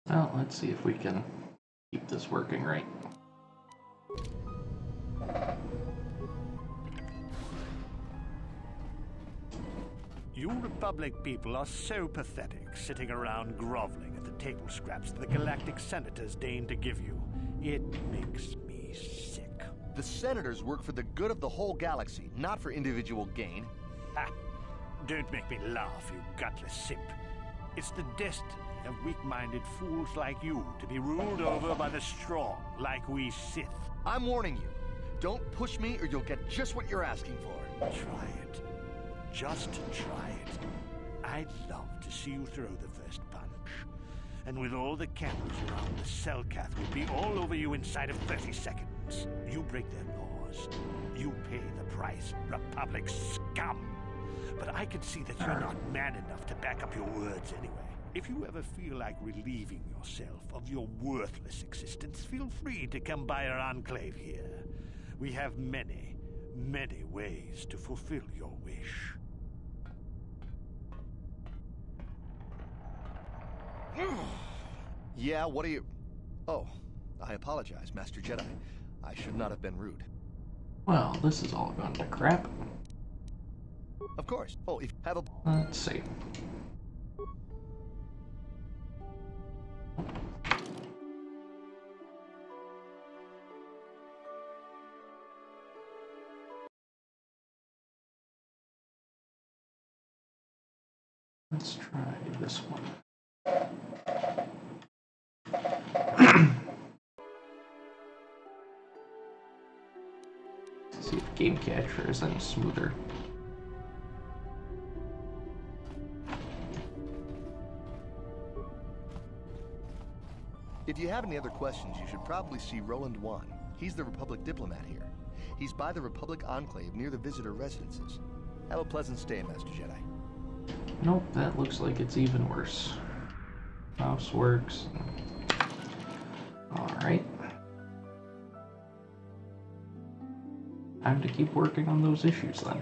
Well, let's see if we can keep this working right. You Republic people are so pathetic, sitting around groveling at the table scraps the Galactic Senators deign to give you. It makes me sick. The Senators work for the good of the whole galaxy, not for individual gain. Ha! Don't make me laugh, you gutless simp. It's the destiny of weak-minded fools like you to be ruled over by the strong, like we Sith. I'm warning you. Don't push me or you'll get just what you're asking for. Try it. Just try it. I'd love to see you throw the first punch. And with all the cameras around, the Selkath will be all over you inside of 30 seconds. You break their laws. You pay the price, Republic scum. But I can see that you're not man enough to back up your words anyway. If you ever feel like relieving yourself of your worthless existence, feel free to come by our enclave here. We have many, many ways to fulfill your wish. Yeah, what are you... Oh, I apologize, Master Jedi. I should not have been rude. Well, this is all gone to crap. Of course. Oh, if have a... Let's see. Let's try this one. See if game capture is any smoother. If you have any other questions, you should probably see Roland Wan. He's the Republic diplomat here. He's by the Republic Enclave near the visitor residences. Have a pleasant stay, Master Jedi. Nope, that looks like it's even worse. Mouse works. Alright. Time to keep working on those issues then.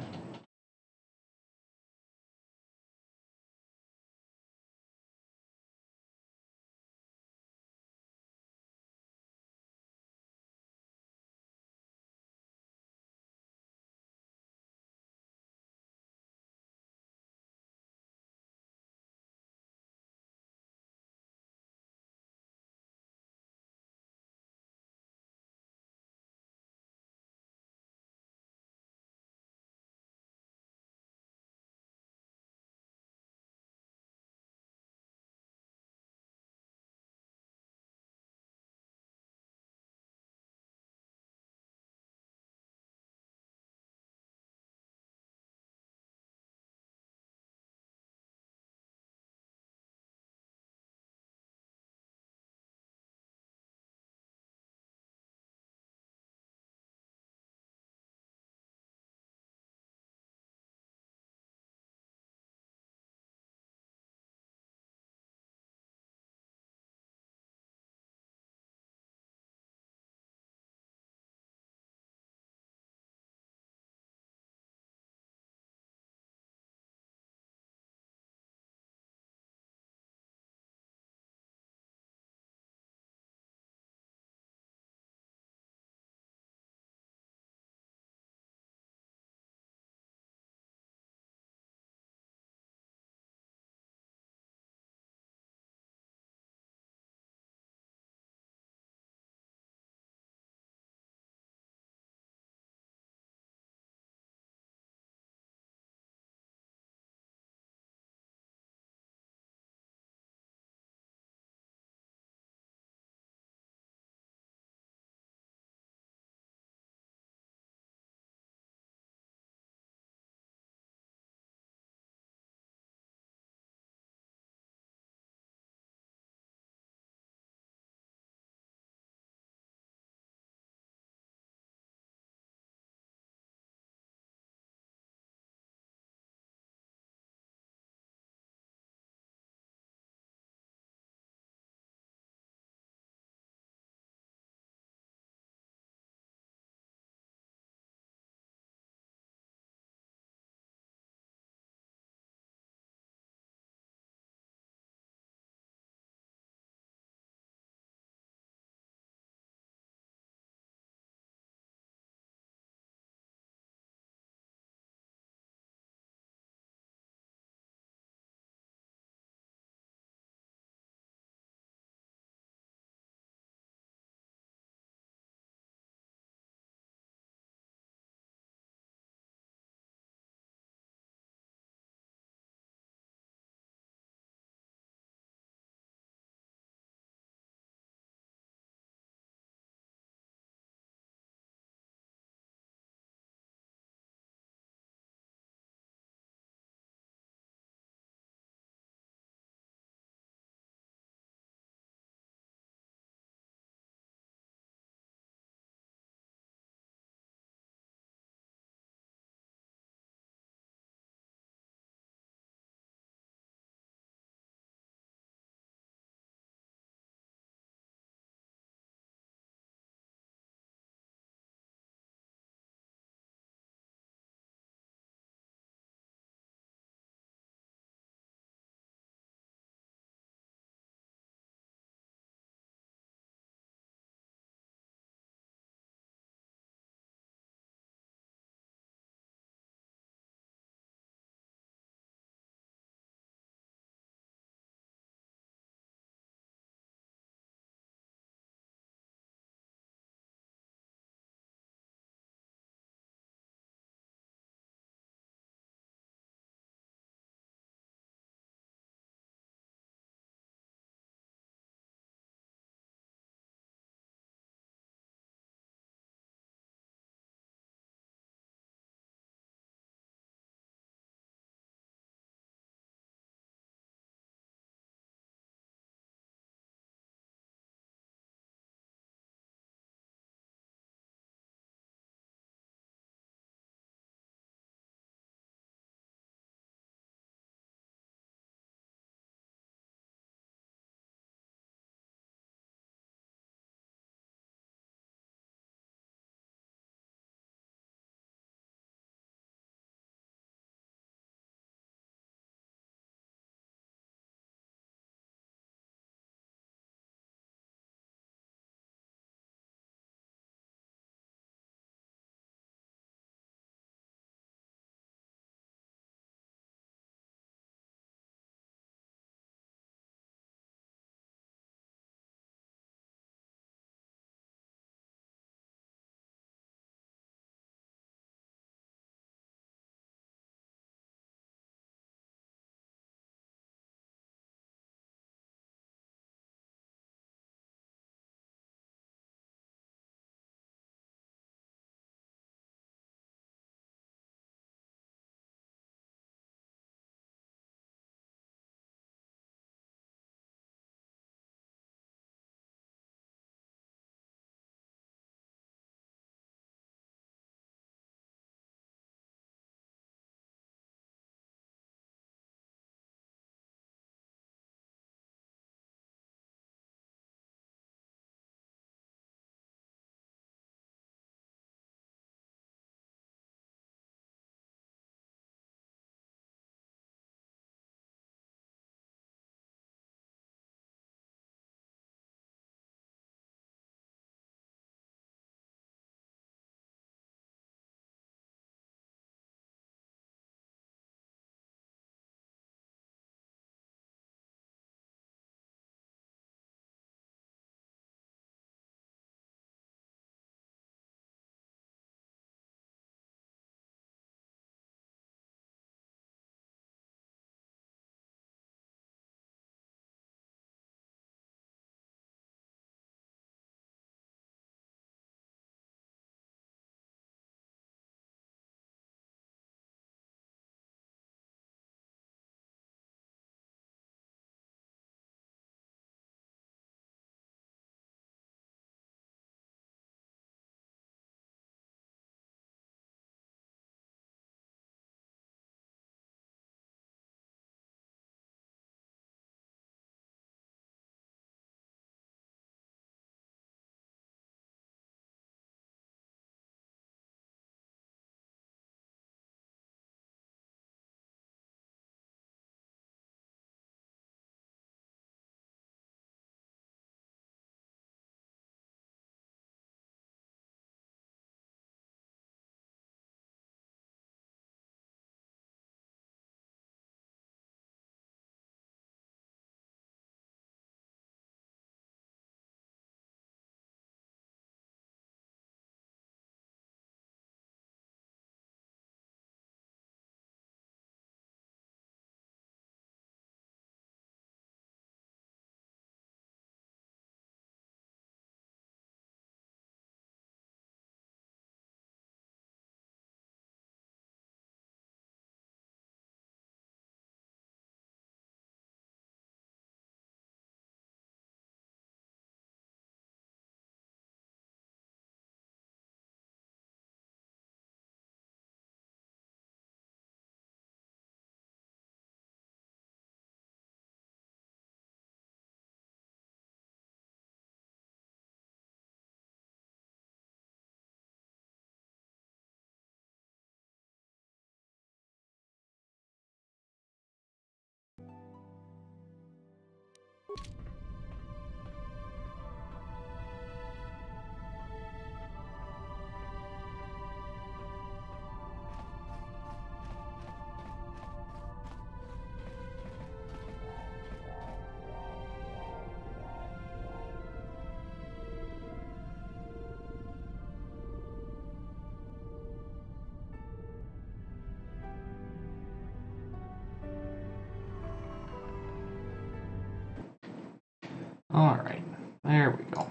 Alright, there we go.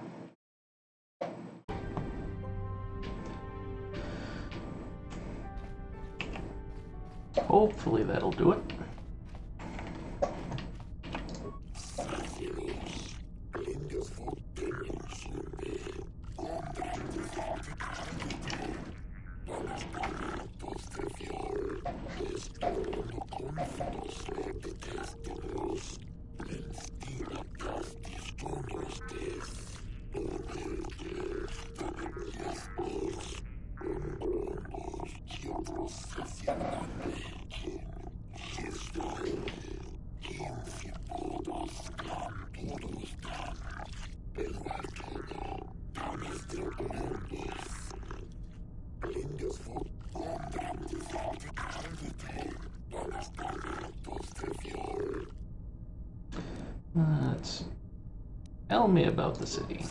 Hopefully that'll do it. Tell me about the city.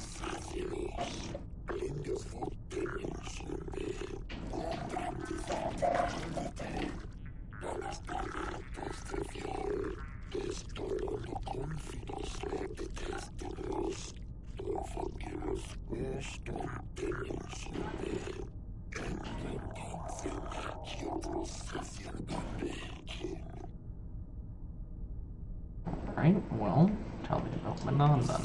Alright, well, tell me about Manaan then.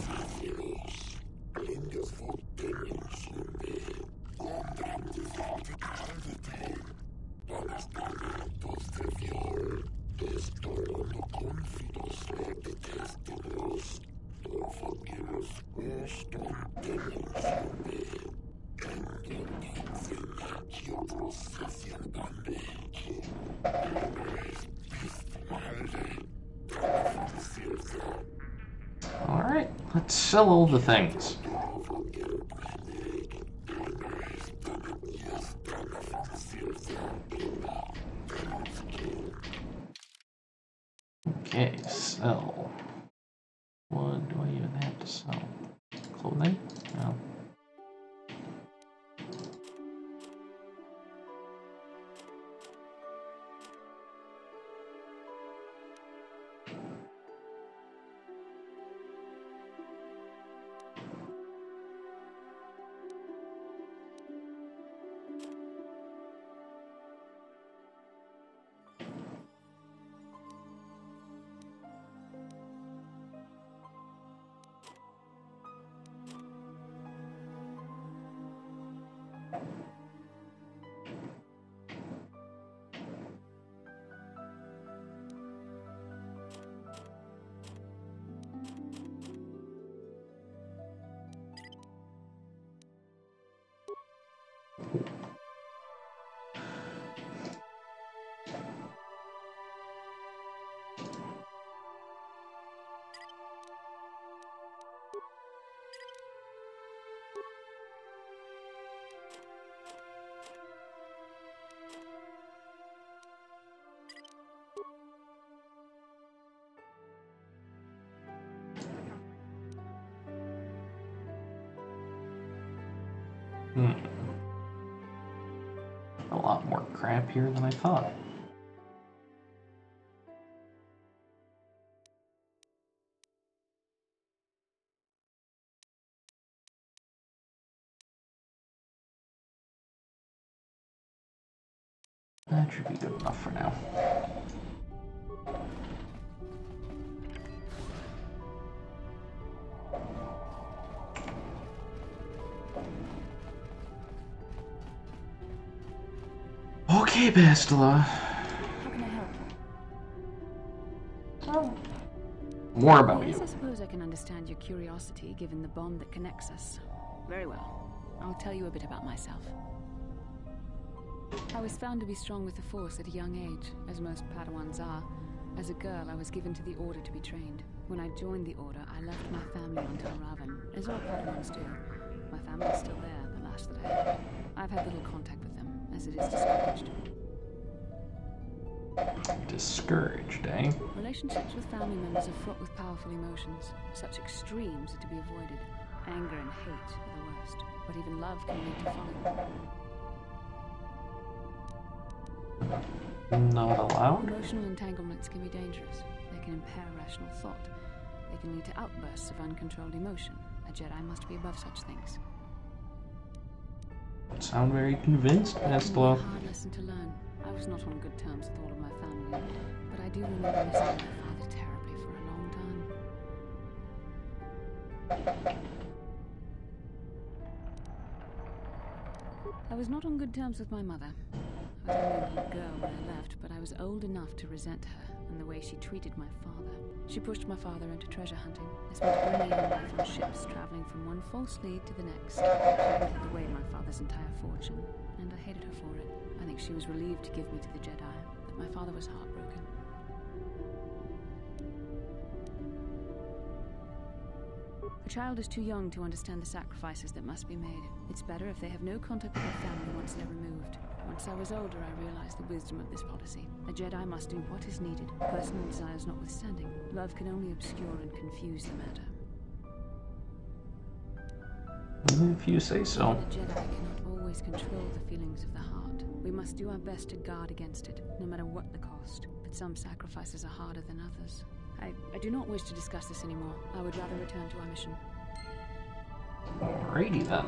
Alright, let's sell all the things. Okay, sell. What do I even have to sell? Clothing? No. A lot more crap here than I thought. That should be good enough for now. Okay, Bastila. How can I help? Oh. More about Yes, you. I suppose I can understand your curiosity, given the bond that connects us. Very well. I'll tell you a bit about myself. I was found to be strong with the Force at a young age, as most Padawans are. As a girl, I was given to the Order to be trained. When I joined the Order, I left my family on Tel Raven, as all Padawans do. My family is still there, the last that I had. I've had little contact with them, as it is discouraged. Discouraged, eh? Relationships with family members are fraught with powerful emotions. Such extremes are to be avoided. Anger and hate are the worst, but even love can lead to folly. Not allowed? Emotional entanglements can be dangerous. They can impair rational thought. They can lead to outbursts of uncontrolled emotion. A Jedi must be above such things. Sound very convinced, It was a Estella. hard lesson to learn. I was not on good terms with all of my family, but I do remember missing my father terribly for a long time. I was not on good terms with my mother. I was only a little girl when I left, but I was old enough to resent her and the way she treated my father. She pushed my father into treasure hunting. I spent all my young life on ships, traveling from one false lead to the next. She whittled away my father's entire fortune, and I hated her for it. I think she was relieved to give me to the Jedi, but my father was heartbroken. A child is too young to understand the sacrifices that must be made. It's better if they have no contact with their family once they're removed. Once I was older, I realized the wisdom of this policy. A Jedi must do what is needed, personal desires notwithstanding. Love can only obscure and confuse the matter. If you say so. The Jedi cannot always control the feelings of the heart. We must do our best to guard against it, no matter what the cost. But some sacrifices are harder than others. I do not wish to discuss this anymore. I would rather return to our mission. Alrighty then.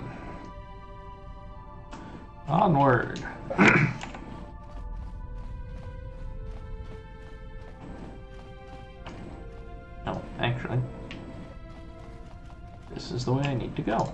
Onward. No, actually, this is the way I need to go.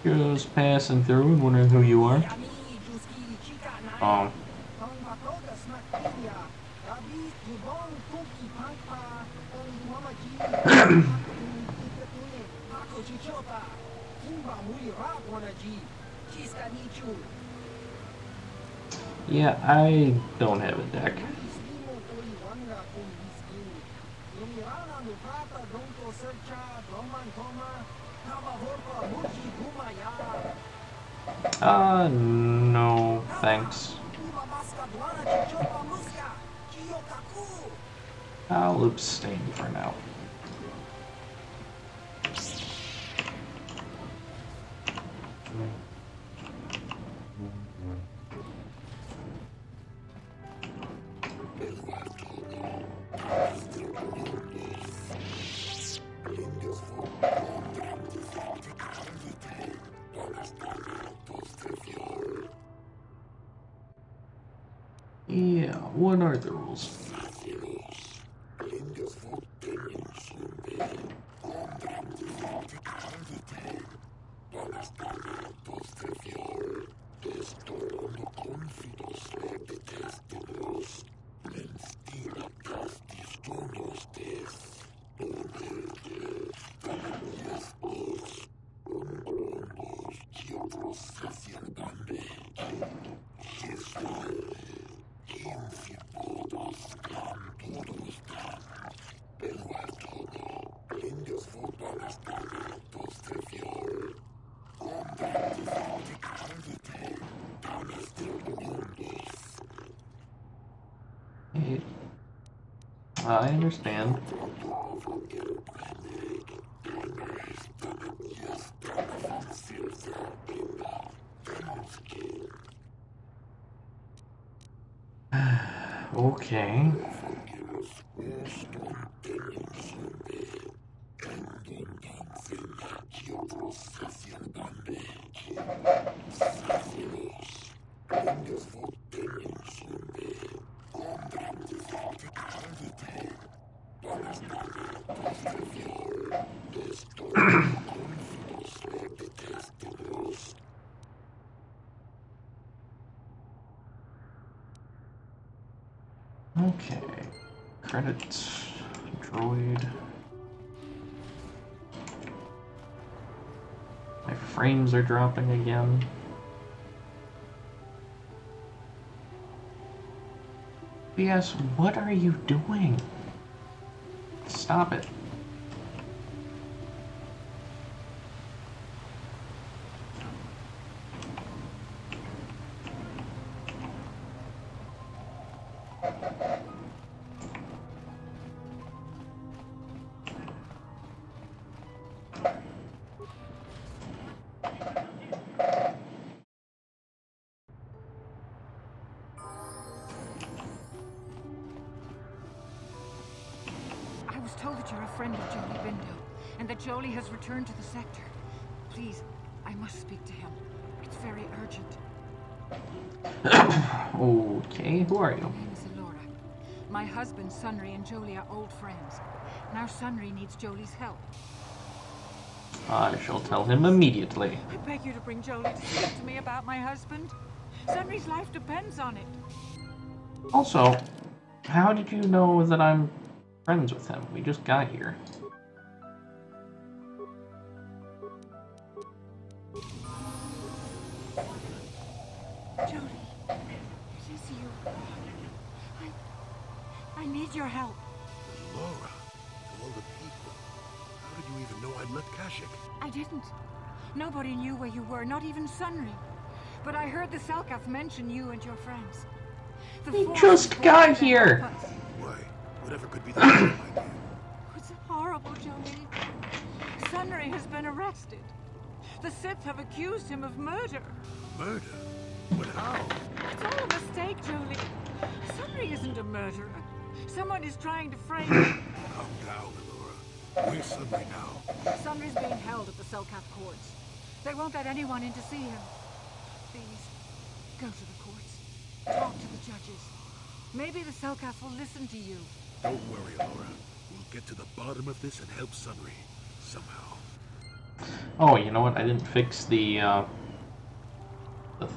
Just passing through and wondering who you are. Yeah, I don't have a deck. No, thanks. I'll abstain for now. Yeah, what are the rules? I understand. Okay. Okay. Credits. Droid. My frames are dropping again. BS, what are you doing? Stop it. told that you're a friend of Jolie Bindo, and that Jolie has returned to the sector. Please, I must speak to him. It's very urgent. Okay, who are you? My name is Elora. My husband, Sunry, and Jolie are old friends. Now Sunry needs Jolie's help. I shall tell him immediately. I beg you to bring Jolie to speak to me about my husband. Sunry's life depends on it. Also, how did you know that I'm friends with him? We just got here. Jolie, it is you. I need your help. Laura, of all the people, how did you even know I'd left Kashyyyk? I didn't. Nobody knew where you were, not even Sunry. But I heard the Selkath mention you and your friends. We just got here. Why? Whatever could be the reason, my dear. It's horrible, Jolie. Sunry has been arrested. The Sith have accused him of murder. Murder? But how? It's all a mistake, Jolie. Sunry isn't a murderer. Someone is trying to frame him. Calm down, Elora. Where's Sunry now? Sunry's being held at the Selkath courts. They won't let anyone in to see him. Please, go to the courts. Talk to the judges. Maybe the Selkath will listen to you. Don't worry, Elora. We'll get to the bottom of this and help Sunry. Somehow. Oh, you know what? I didn't fix the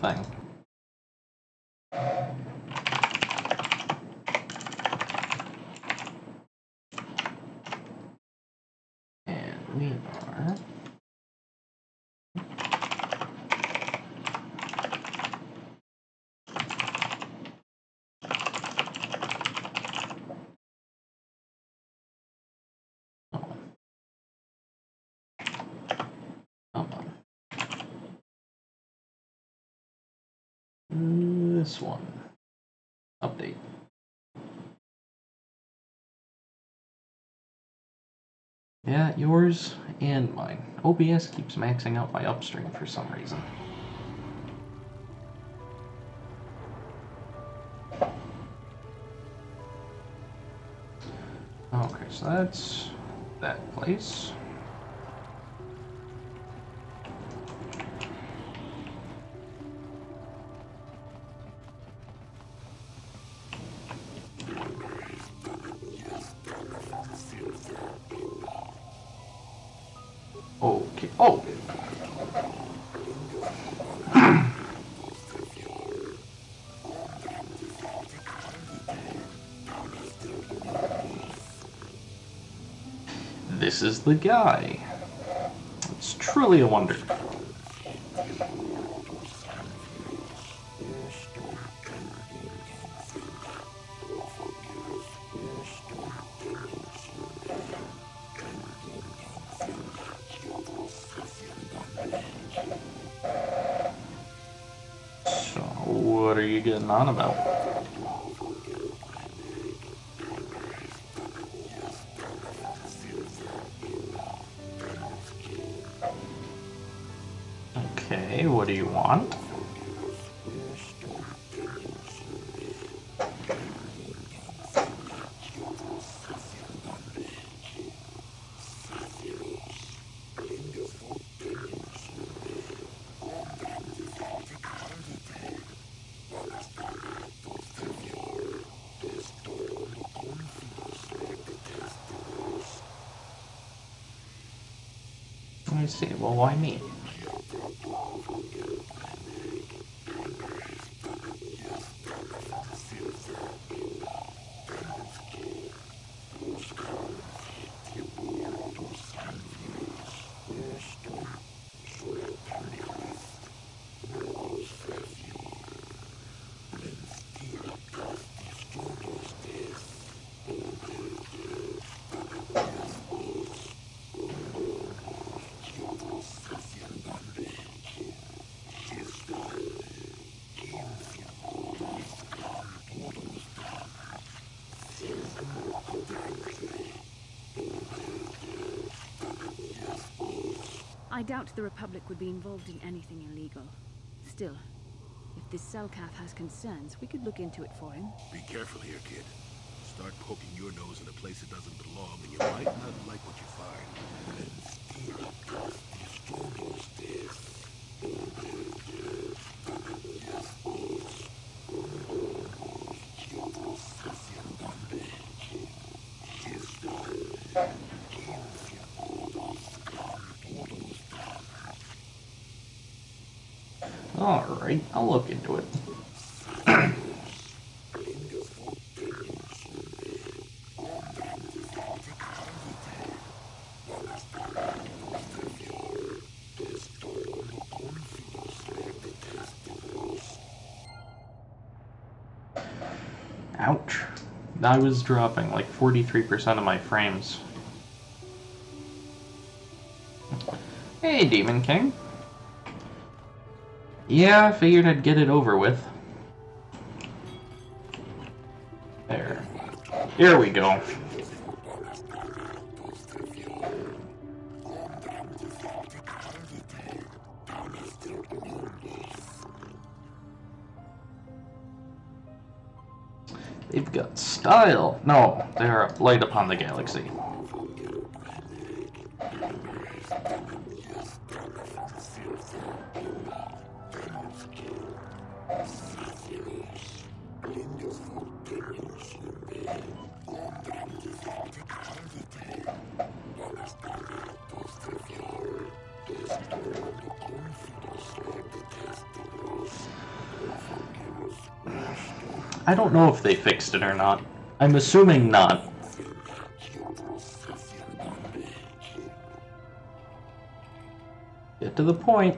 thing. And we are... This one. Update. Yeah, yours and mine. OBS keeps maxing out my upstream for some reason. Okay, so that's that place. Okay. Oh! This is the guy. It's truly a wonder. So, what are you getting on about? Okay, what do you want? I see. Well, why me? I doubt the Republic would be involved in anything illegal. Still, if this Selkath has concerns, we could look into it for him. Be careful here, kid. start poking your nose in a place it doesn't belong, and you might not like what you find. Alright, I'll look into it. Ouch. I was dropping like 43% of my frames. Hey, Demon King. Yeah, I figured I'd get it over with. There. Here we go. They've got style. No, they're light upon the galaxy. I don't know if they fixed it or not. I'm assuming not. Get to the point.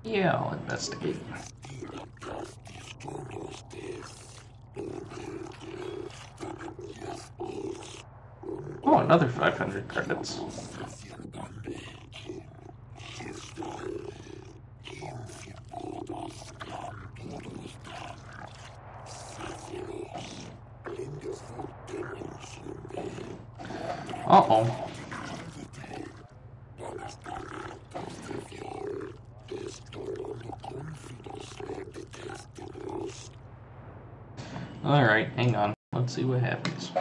Yeah, I'll investigate. Oh, another 500 credits. Uh-oh. Alright, hang on. Let's see what happens.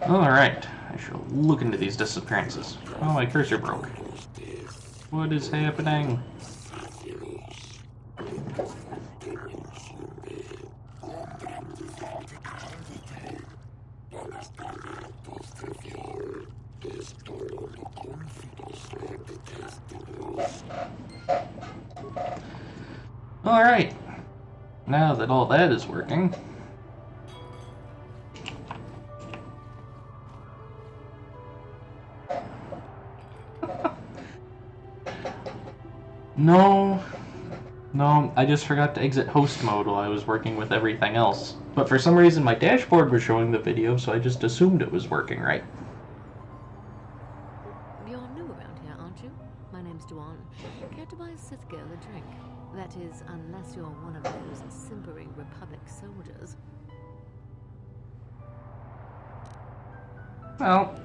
Alright, I shall look into these disappearances. Oh, my cursor broke. What is happening? Alright, now that all that is working, no, I just forgot to exit host mode while I was working with everything else. But for some reason my dashboard was showing the video, so I just assumed it was working right. You're new around here, aren't you? My name's Duan. Care to buy a Sith girl a drink? That is, unless you're one of those simpering Republic soldiers. Well,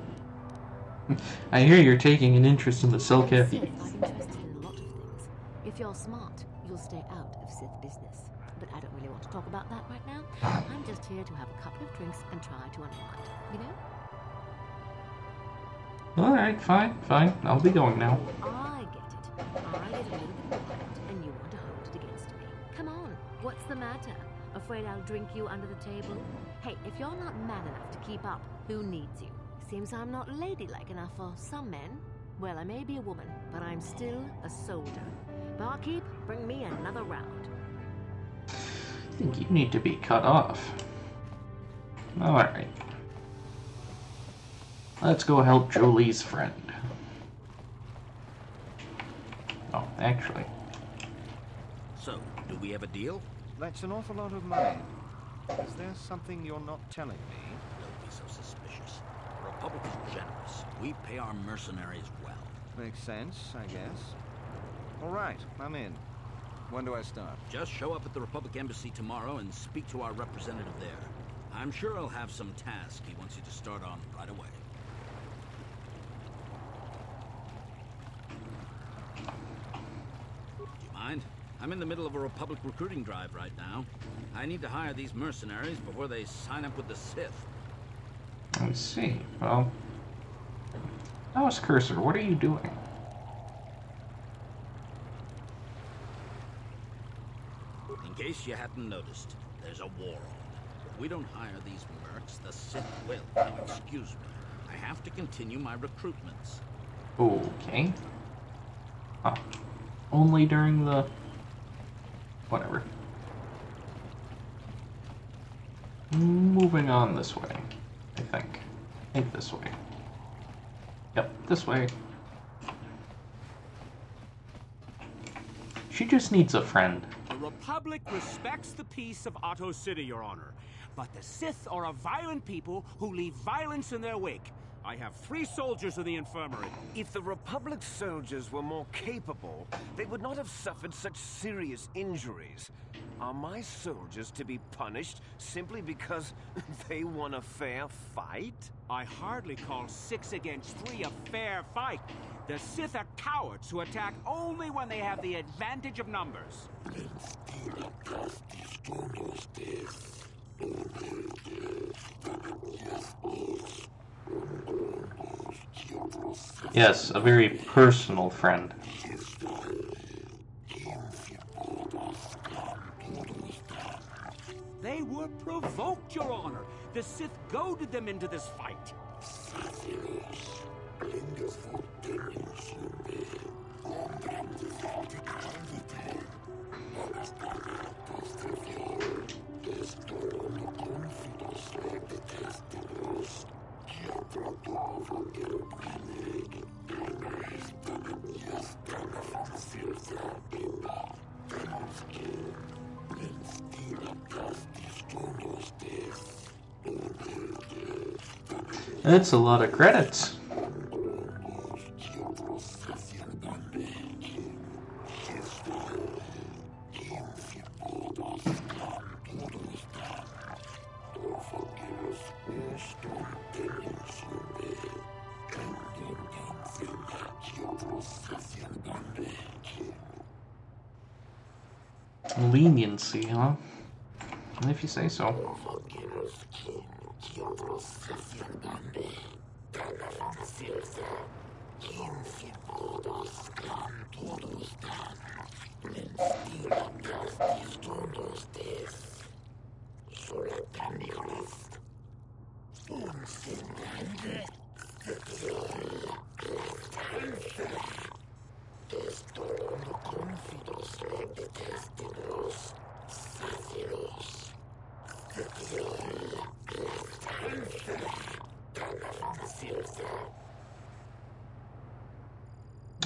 I hear you're taking an interest in the Selkath Sith are interested in a lot of things. If you're smart, you'll stay out of Sith business. But I don't really want to talk about that right now. I'm just here to have a couple of drinks and try to unwind, you know? Alright, fine. I'll be going now. I get it. I get a little bit quiet, and you want to hold it against me. Come on, what's the matter? Afraid I'll drink you under the table? Hey, if you're not man enough to keep up, who needs you? Seems I'm not ladylike enough for some men. Well, I may be a woman, but I'm still a soldier. Barkeep, bring me another round. I think you need to be cut off. Alright. Let's go help Jolie's friend. Oh, actually. So, do we have a deal? That's an awful lot of money. Is there something you're not telling me? Don't be so suspicious. The Republic is generous. We pay our mercenaries well. Makes sense, I guess. All right, I'm in. When do I start? Just show up at the Republic Embassy tomorrow and speak to our representative there. I'm sure he'll have some task he wants you to start on right away. Do you mind? I'm in the middle of a Republic recruiting drive right now. I need to hire these mercenaries before they sign up with the Sith. I see. Well, that was Cursor. What are you doing? In case you hadn't noticed, there's a war on. If we don't hire these mercs, the Sith will. Now, excuse me. I have to continue my recruitments. Okay. Huh. Only during the... whatever. Moving on this way, I think. I think this way. Yep, this way. She just needs a friend. The Republic respects the peace of Otto City, Your Honor. But the Sith are a violent people who leave violence in their wake. I have 3 soldiers in the infirmary. If the Republic soldiers were more capable, they would not have suffered such serious injuries. Are my soldiers to be punished simply because they won a fair fight? I hardly call 6 against 3 a fair fight. The Sith are cowards who attack only when they have the advantage of numbers. Yes, a very personal friend. They were provoked, Your Honor. The Sith goaded them into this fight. That's a lot of credits. Leniency, huh? If you say so.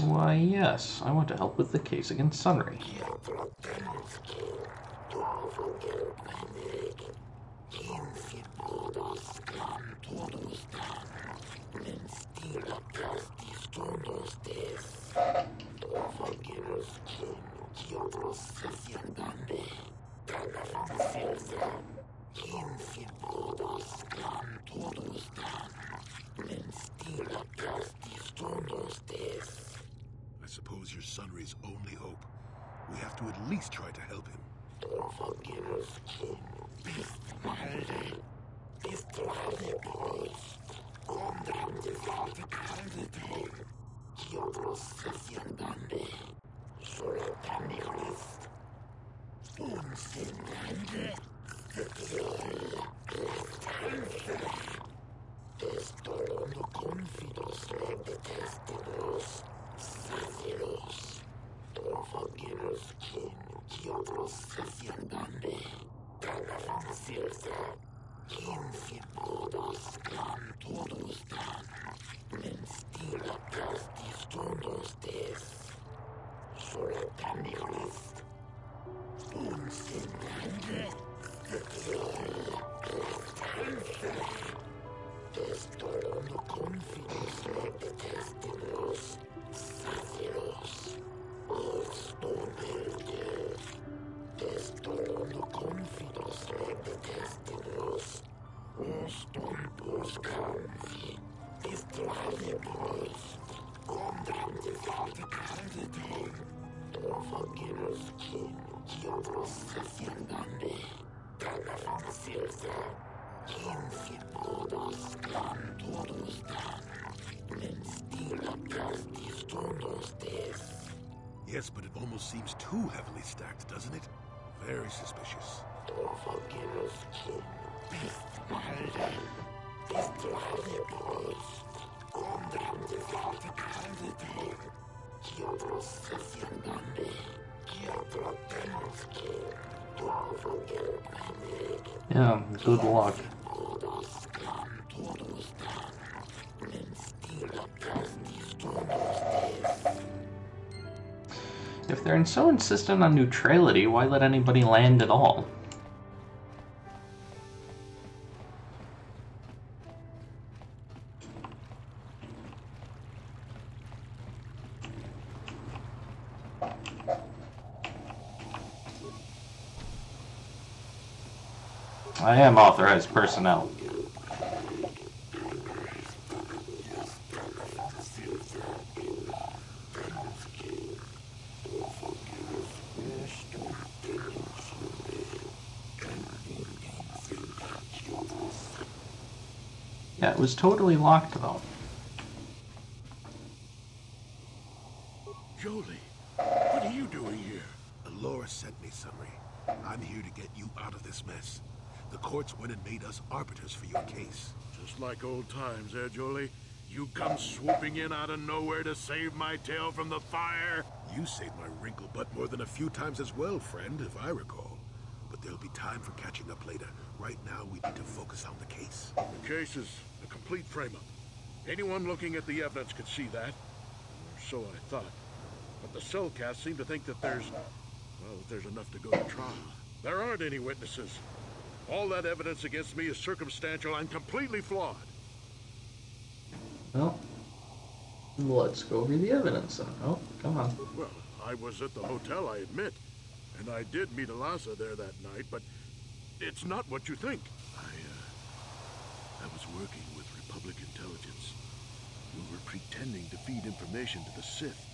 Why, yes. I want to help with the case against Sunray. I suppose you're Sunry's only hope. We have to at least try to help him. Yes, but it almost seems too heavily stacked, doesn't it? Very suspicious. Yeah, good luck. If they're so insistent on neutrality, why let anybody land at all? I am authorized personnel. Yeah, it was totally locked though. Jolie, what are you doing here? Alora sent me, Sunry. I'm here to get you out of this mess. The courts went and made us arbiters for your case. Just like old times, eh, Jolie? You come swooping in out of nowhere to save my tail from the fire? You saved my wrinkle butt more than a few times as well, friend, if I recall. But there'll be time for catching up later. Right now, we need to focus on the case. The case is a complete frame-up. Anyone looking at the evidence could see that. Or so I thought. But the Cellcasts seem to think that there's enough to go to trial. There aren't any witnesses. All that evidence against me is circumstantial and completely flawed. Well, let's go over the evidence then. Oh, come on. Well, I was at the hotel, I admit. And I did meet Alasa there that night, but it's not what you think. I was working with Republic intelligence. We were pretending to feed information to the Sith.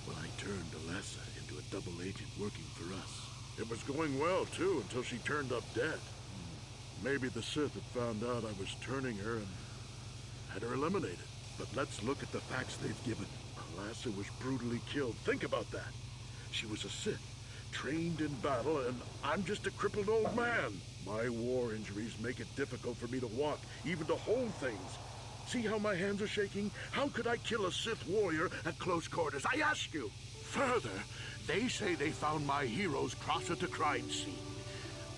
Well, I turned Alasa into a double agent working for us. It was going well, too, until she turned up dead. Maybe the Sith had found out I was turning her and had her eliminated. But let's look at the facts they've given. Alasa was brutally killed. Think about that. She was a Sith, trained in battle, and I'm just a crippled old man. My war injuries make it difficult for me to walk, even to hold things. See how my hands are shaking? How could I kill a Sith warrior at close quarters? I ask you. Further, they say they found my heroes cross at the crime scene.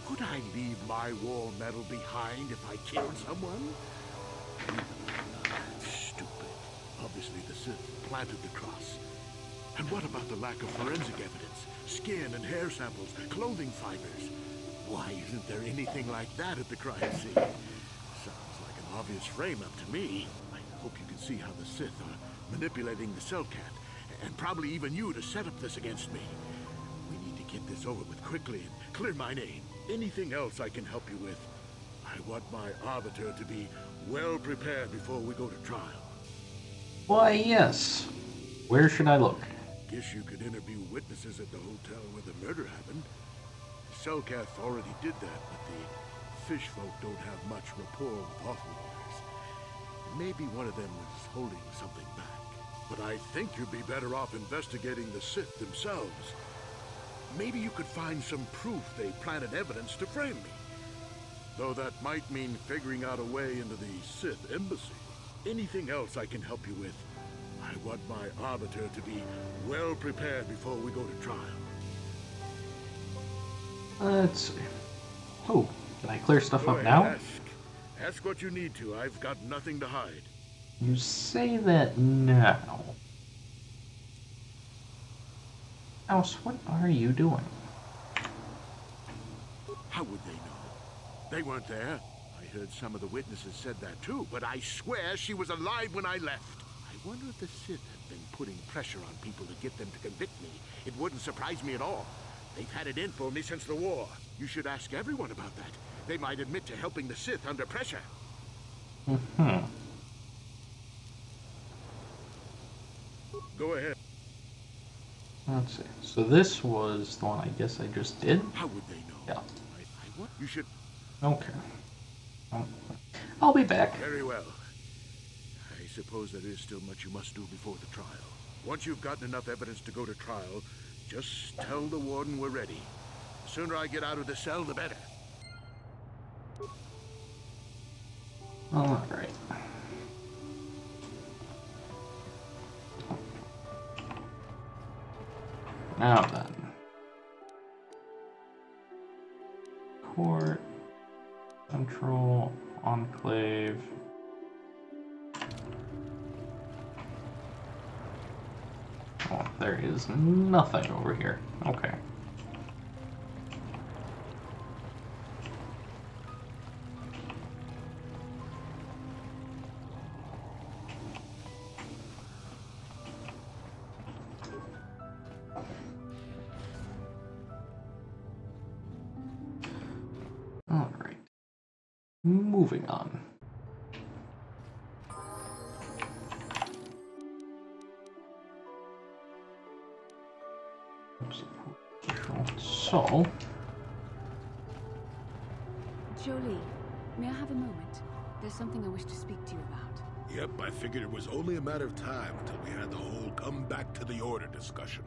Would I leave my war medal behind if I killed someone? Stupid. Obviously the Sith planted the cross. And what about the lack of forensic evidence? Skin and hair samples, clothing fibers. Why isn't there anything like that at the crime scene? Sounds like an obvious frame-up to me. I hope you can see how the Sith are manipulating the Cellcat, and probably even you to set up this against me. We need to get this over with quickly and clear my name. Anything else I can help you with? I want my arbiter to be well prepared before we go to trial. Why, yes. Where should I look? Guess you could interview witnesses at the hotel where the murder happened. The Cellcath already did that, but the fish folk don't have much rapport with Offworlders. Maybe one of them was holding something back. But I think you'd be better off investigating the Sith themselves. Maybe you could find some proof they planted evidence to frame me. Though that might mean figuring out a way into the Sith embassy. Anything else I can help you with? I want my arbiter to be well prepared before we go to trial. Let's see. Oh, can I clear stuff up now? Ask what you need to. I've got nothing to hide. You say that now. House, what are you doing? How would they know? They weren't there. I heard some of the witnesses said that too, but I swear she was alive when I left. I wonder if the Sith have been putting pressure on people to get them to convict me. It wouldn't surprise me at all. They've had it in for me since the war. You should ask everyone about that. They might admit to helping the Sith under pressure. Mm-hmm. Go ahead. Let's see. So this was the one I guess I just did. How would they know? Yeah. What? You should... Okay. I'll be back. Very well. I suppose there is still much you must do before the trial. Once you've gotten enough evidence to go to trial, just tell the warden we're ready. The sooner I get out of the cell, the better. All right. Now then. Court, Central, Enclave. Oh, there is nothing over here. Okay. Alright. Moving on. So... Jolie, may I have a moment? There's something I wish to speak to you about. Yep, I figured it was only a matter of time until we had the whole come back to the order discussion.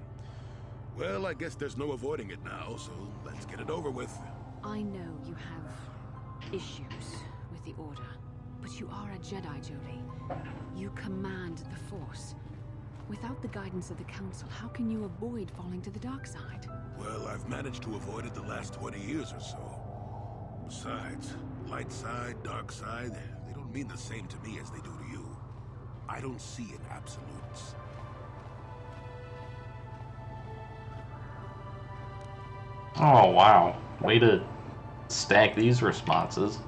Well, I guess there's no avoiding it now, so let's get it over with. I know you have issues with the Order, but you are a Jedi, Jolie. You command the Force. Without the guidance of the Council, how can you avoid falling to the dark side? Well, I've managed to avoid it the last 20 years or so. Besides, light side, dark side, they don't mean the same to me as they do to you. I don't see in absolutes. Oh, wow. Way to stack these responses.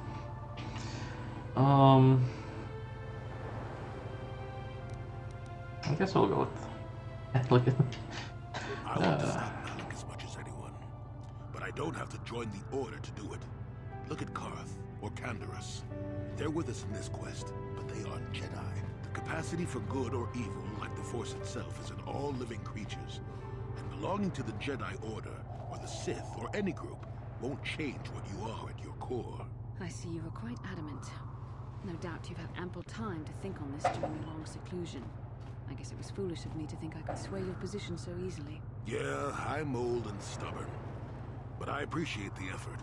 I guess we'll go with... Look at... I want to stop Malak as much as anyone. But I don't have to join the Order to do it. Look at Karth, or Canderous. They're with us in this quest, but they aren't Jedi. The capacity for good or evil, like the Force itself, is in all living creatures. And belonging to the Jedi Order, or the Sith, or any group, won't change what you are at your core. I see you are quite adamant. No doubt you've had ample time to think on this during your long seclusion. I guess it was foolish of me to think I could sway your position so easily. Yeah, I'm old and stubborn. But I appreciate the effort.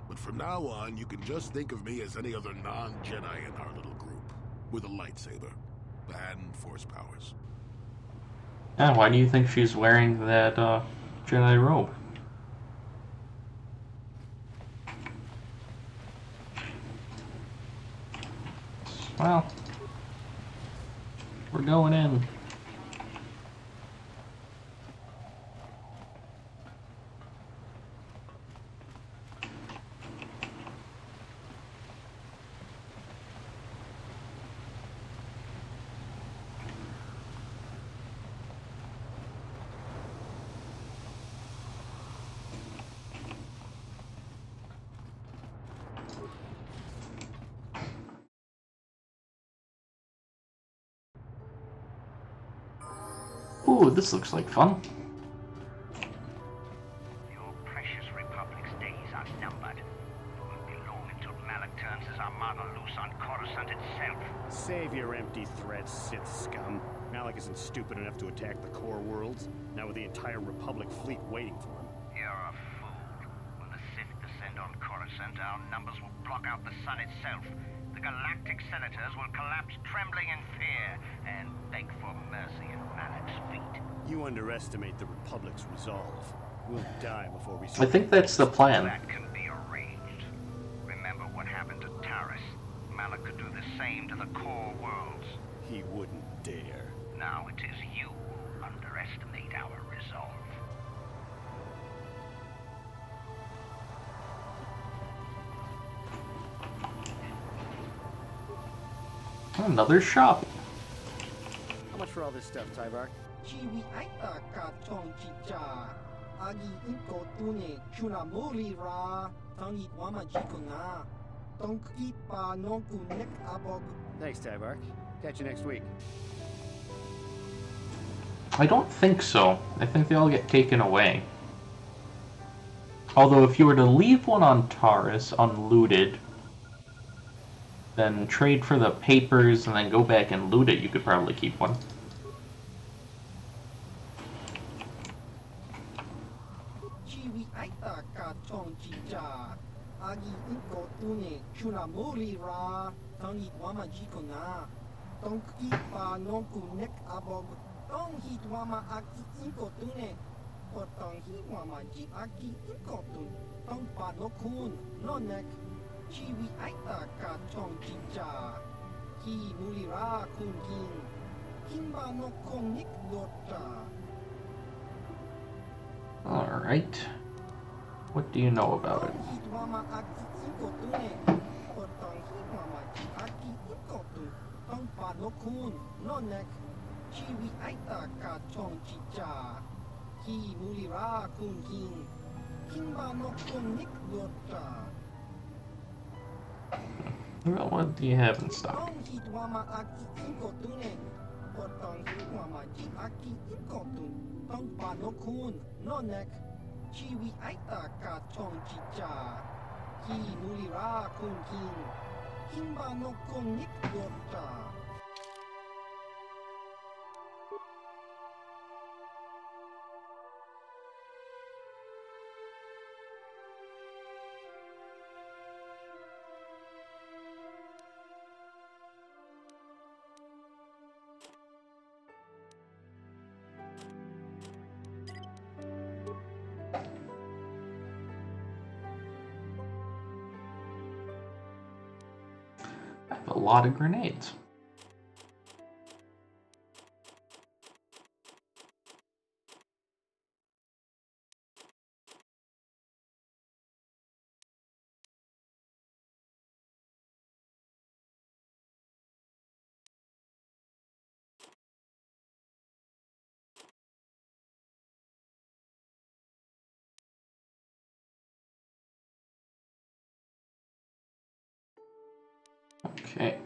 But from now on, you can just think of me as any other non-Jedi in our little group. With a lightsaber. And Force powers. And why do you think she's wearing that, Jedi robe? Well, we're going in. Ooh, this looks like fun. Your precious Republic's days are numbered. It won't be long until Malak turns his armada loose on Coruscant itself. Save your empty threats, Sith scum. Malak isn't stupid enough to attack the core worlds, now with the entire Republic fleet waiting for him. You're a fool. When the Sith descend on Coruscant, our numbers will block out the sun itself. The galactic senators will collapse trembling in fear and beg for mercy at Malak's feet. You underestimate the Republic's resolve. We'll die before we... I think that's the plan. That can be arranged. Remember what happened to Taris. Malak could do the same to the core worlds. He wouldn't dare. Now it is you who underestimate our resolve. Another shop. How much for all this stuff, Tyvar? Thanks, Tyvark. Catch you next week. I don't think so. I think they all get taken away. Although if you were to leave one on Taurus unlooted, then trade for the papers and then go back and loot it, you could probably keep one. Alright. What do you know about it? Well, what do you have in stock? I have a lot of grenades. Okay.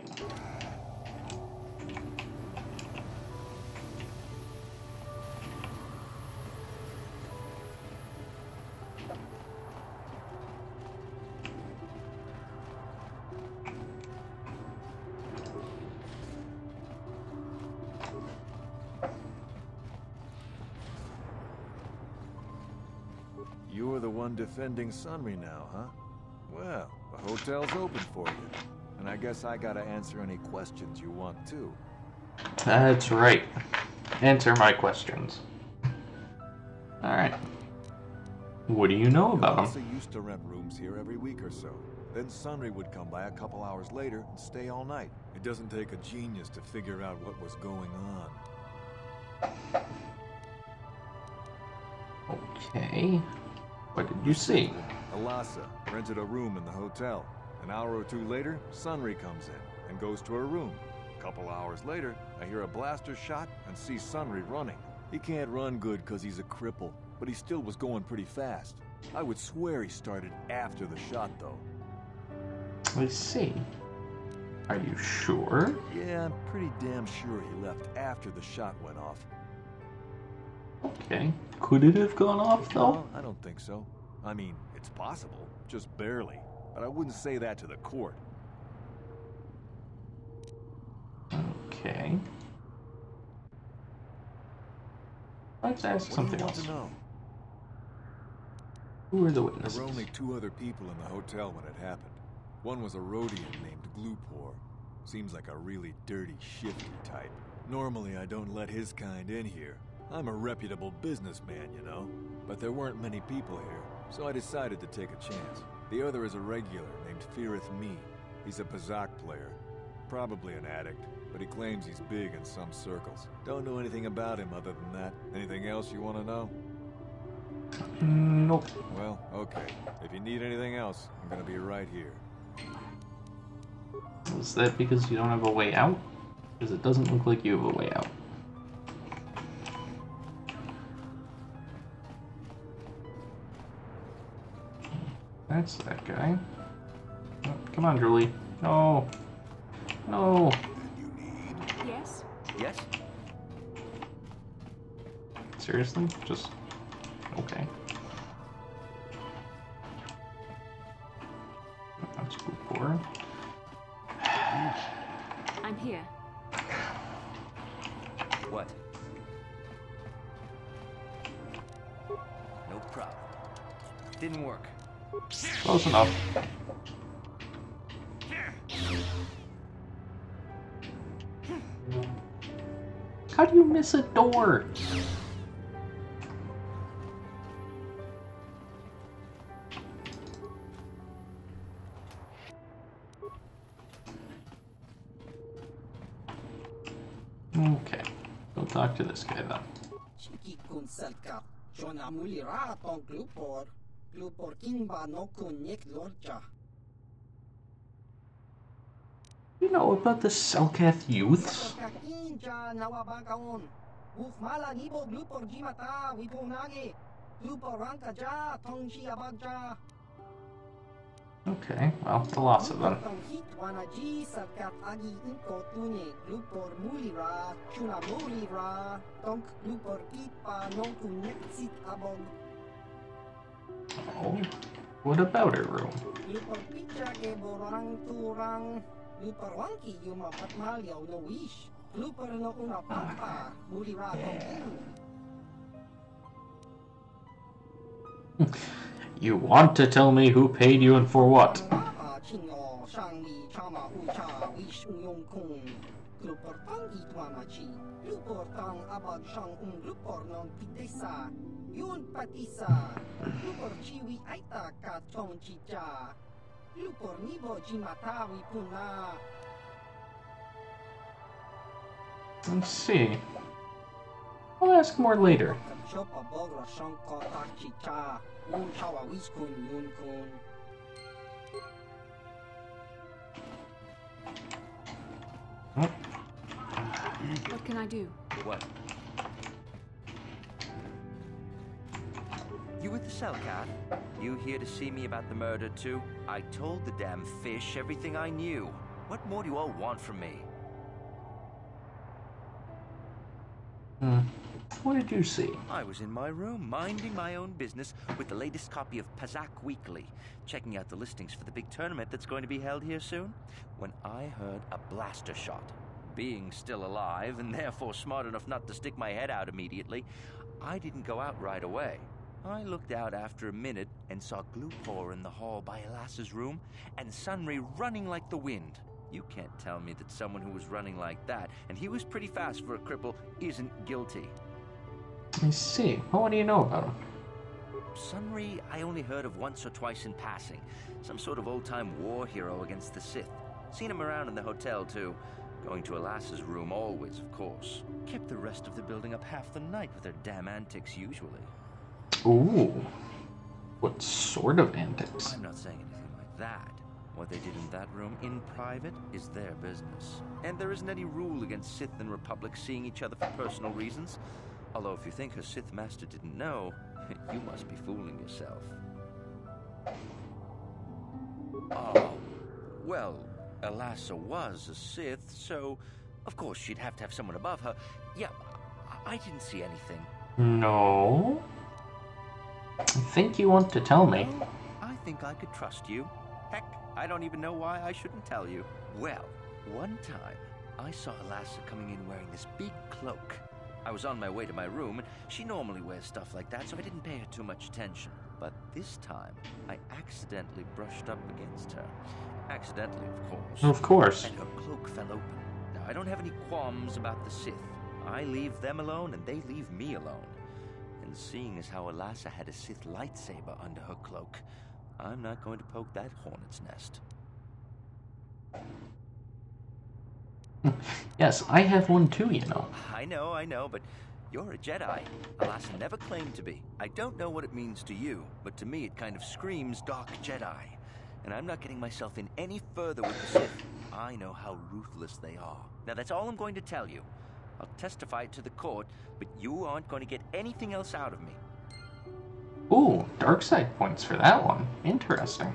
You're the one defending Sunry now, huh? Well, the hotel's open for you. And I guess I gotta answer any questions you want too. That's right. Answer my questions. Alright. What do you know about Elsa him? used to rent rooms here every week or so. Then Sunry would come by a couple hours later and stay all night. It doesn't take a genius to figure out what was going on. Okay. What did you see? Elsa rented a room in the hotel. An hour or two later, Sunry comes in and goes to her room. A couple hours later, I hear a blaster shot and see Sunry running. He can't run good because he's a cripple, but he still was going pretty fast. I would swear he started after the shot, though. I see. Are you sure? Yeah, I'm pretty damn sure he left after the shot went off. Okay. Could it have gone off, though? No, I don't think so. I mean, it's possible, just barely. But I wouldn't say that to the court. Okay. Let's ask something else. What do you want to know? Who are the witnesses? There were only 2 other people in the hotel when it happened. One was a Rhodian named Glupor. Seems like a really dirty, shifty type. Normally, I don't let his kind in here. I'm a reputable businessman, you know. But there weren't many people here, so I decided to take a chance. The other is a regular named Firith Me. He's a Pazak player. Probably an addict, but he claims he's big in some circles. Don't know anything about him other than that. Anything else you want to know? Nope. Well, okay. If you need anything else, I'm gonna be right here. Is that because you don't have a way out? Because it doesn't look like you have a way out. That's that guy. Oh, come on, Julie. No. No. Yes? Yes? Seriously? Just... okay. That's cool for. I'm here. What? No problem. Didn't work. Close enough. How do you miss a door? Okay, go talk to this guy then. You know about the Selkath youths? Okay, well, the lots of them. Oh, what about her room? You want to tell me who paid you and for what? Let's see. I'll ask more later. What can I do? What? You with the Selkath? You here to see me about the murder too? I told the damn fish everything I knew. What more do you all want from me? What did you see? I was in my room, minding my own business with the latest copy of Pazak Weekly, checking out the listings for the big tournament that's going to be held here soon, when I heard a blaster shot. Being still alive, and therefore smart enough not to stick my head out immediately, I didn't go out right away. I looked out after a minute and saw Glupor in the hall by Elas's room, and Sunry running like the wind. You can't tell me that someone who was running like that, and he was pretty fast for a cripple, isn't guilty. I see. Well, what do you know about him? Sunry, I only heard of once or twice in passing. Some sort of old-time war hero against the Sith. Seen him around in the hotel, too. Going to Elas's room always, of course. Kept the rest of the building up half the night with their damn antics, usually. Ooh. What sort of antics? I'm not saying anything like that. What they did in that room in private is their business. And there isn't any rule against Sith and Republic seeing each other for personal reasons. Although if you think her Sith master didn't know, you must be fooling yourself. Oh, well, Elassa was a Sith, so of course she'd have to have someone above her. Yeah, I didn't see anything. No. I think you want to tell me. Well, I think I could trust you. Heck, I don't even know why I shouldn't tell you. Well, one time, I saw Elassa coming in wearing this big cloak. I was on my way to my room, and she normally wears stuff like that, so I didn't pay her too much attention. But this time, I accidentally brushed up against her. Accidentally, of course. Of course. And her cloak fell open. Now, I don't have any qualms about the Sith. I leave them alone, and they leave me alone. And seeing as how Elassa had a Sith lightsaber under her cloak, I'm not going to poke that hornet's nest. Yes, I have one too, you know. I know, but you're a Jedi. Elassa never claimed to be. I don't know what it means to you, but to me it kind of screams Dark Jedi. And I'm not getting myself in any further with the Sith. I know how ruthless they are. Now that's all I'm going to tell you. I'll testify it to the court, but you aren't going to get anything else out of me. Ooh, dark side points for that one. Interesting.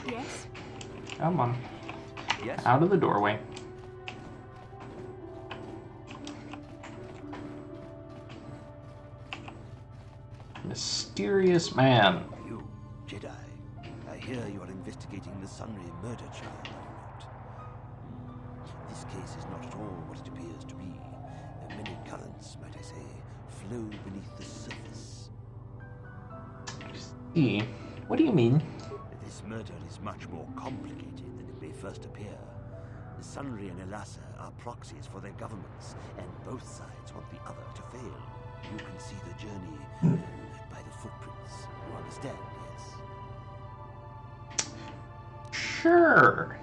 Yes? Come on. Yes? Out of the doorway. Mysterious man. You, Jedi. I hear you are investigating the Sunray murder trial, are you not? This case is not at all what it appears to be. Many currents, might I say, flow beneath the surface. See, what do you mean? This murder is much more complicated than it may first appear. The Sunray and Elassa are proxies for their governments, and both sides want the other to fail. You can see the journey by the footprints. You understand, yes? Sure.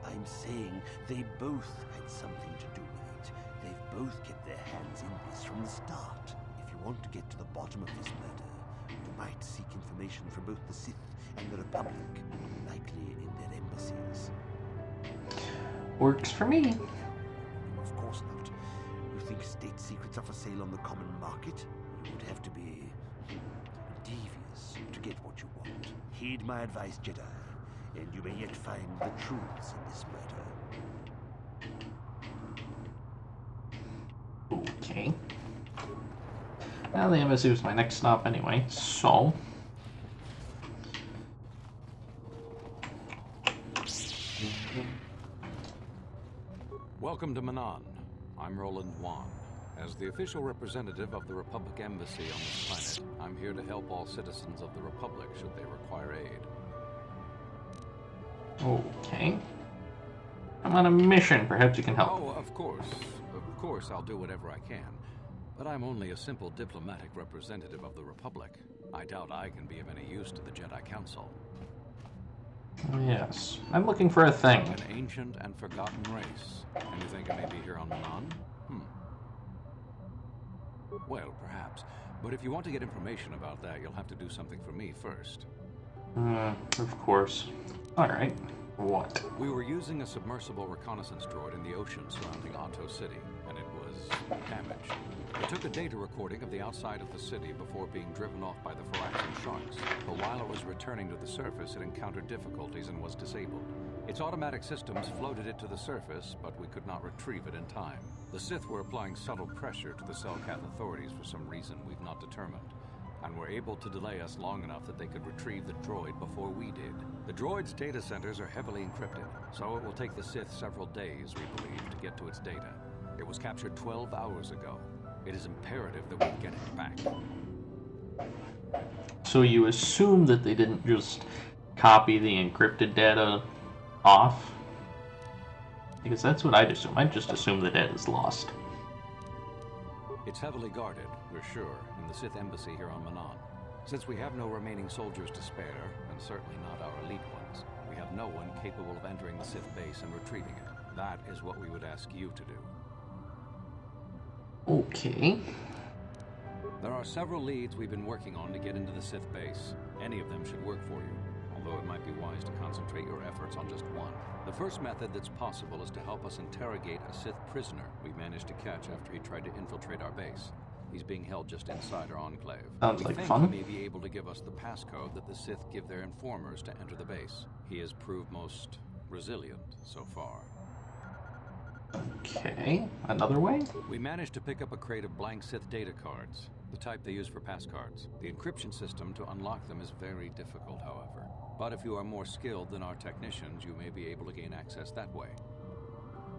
I'm saying they both had something to do with it. They've both kept their hands in this from the start. If you want to get to the bottom of this murder, you might seek information from both the Sith and the Republic, likely in their embassies. Works for me. Of course not. You think state secrets are for sale on the common market? You would have to be devious to get what you want. Heed my advice, Jedi, and you may yet find the truths in this murder. Okay. Well, the embassy was my next stop anyway, so... Welcome to Manaan. I'm Roland Wan. As the official representative of the Republic Embassy on this planet, I'm here to help all citizens of the Republic should they require aid. Okay. I'm on a mission. Perhaps you can help. Oh, of course. Of course, I'll do whatever I can. But I'm only a simple diplomatic representative of the Republic. I doubt I can be of any use to the Jedi Council. Yes. I'm looking for a thing. An ancient and forgotten race. And you think it may be here on Manaan? Well, perhaps. But if you want to get information about that, you'll have to do something for me first. Of course. Alright. What? We were using a submersible reconnaissance droid in the ocean surrounding Otto City, and it was damaged. It took a data recording of the outside of the city before being driven off by the Phyraxian sharks. But while it was returning to the surface, it encountered difficulties and was disabled. Its automatic systems floated it to the surface, but we could not retrieve it in time. The Sith were applying subtle pressure to the Selkath authorities for some reason we've not determined, and were able to delay us long enough that they could retrieve the droid before we did. The droid's data centers are heavily encrypted, so it will take the Sith several days, we believe, to get to its data. It was captured 12 hours ago. It is imperative that we get it back. So you assume that they didn't just copy the encrypted data off? Because that's what I'd assume. I'd just assume the data is lost. It's heavily guarded, we're sure, in the Sith embassy here on Manaan. Since we have no remaining soldiers to spare, and certainly not our elite ones, we have no one capable of entering the Sith base and retrieving it. That is what we would ask you to do. Okay. There are several leads we've been working on to get into the Sith base. Any of them should work for you, although it might be wise to concentrate your efforts on just one. The first method that's possible is to help us interrogate a Sith prisoner we managed to catch after he tried to infiltrate our base. He's being held just inside our enclave. Sounds like fun. He may be able to give us the passcode that the Sith give their informers to enter the base. He has proved most resilient so far. Okay, another way? We managed to pick up a crate of blank Sith data cards, the type they use for pass cards. The encryption system to unlock them is very difficult, however. But if you are more skilled than our technicians, you may be able to gain access that way.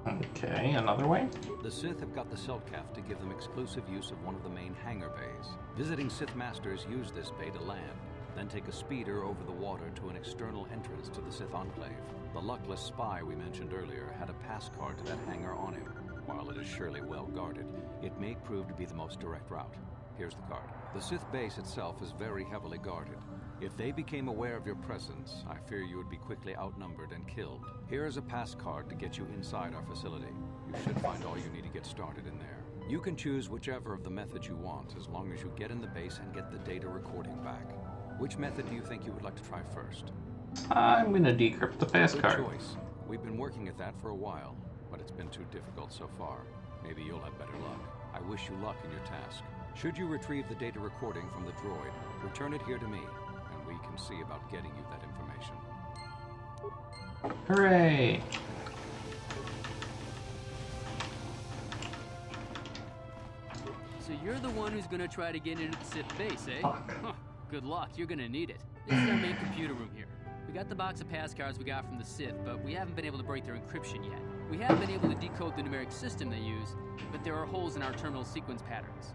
Okay, another way? The Sith have got the Selkath to give them exclusive use of one of the main hangar bays. Visiting Sith Masters use this bay to land, then take a speeder over the water to an external entrance to the Sith Enclave. The luckless spy we mentioned earlier had a pass card to that hangar on him. While it is surely well guarded, it may prove to be the most direct route. Here's the card. The Sith base itself is very heavily guarded. If they became aware of your presence, I fear you would be quickly outnumbered and killed. Here is a pass card to get you inside our facility. You should find all you need to get started in there. You can choose whichever of the methods you want, as long as you get in the base and get the data recording back. Which method do you think you would like to try first? I'm gonna decrypt the pass Good card. choice. We've been working at that for a while, but it's been too difficult so far. Maybe you'll have better luck. I wish you luck in your task. Should you retrieve the data recording from the droid, return it here to me, and we can see about getting you that information. Hooray! So you're the one who's gonna try to get into the Sith base, eh? Huh, good luck, you're gonna need it. This is our main computer room here. We got the box of pass cards we got from the Sith, but we haven't been able to break their encryption yet. We have been able to decode the numeric system they use, but there are holes in our terminal sequence patterns.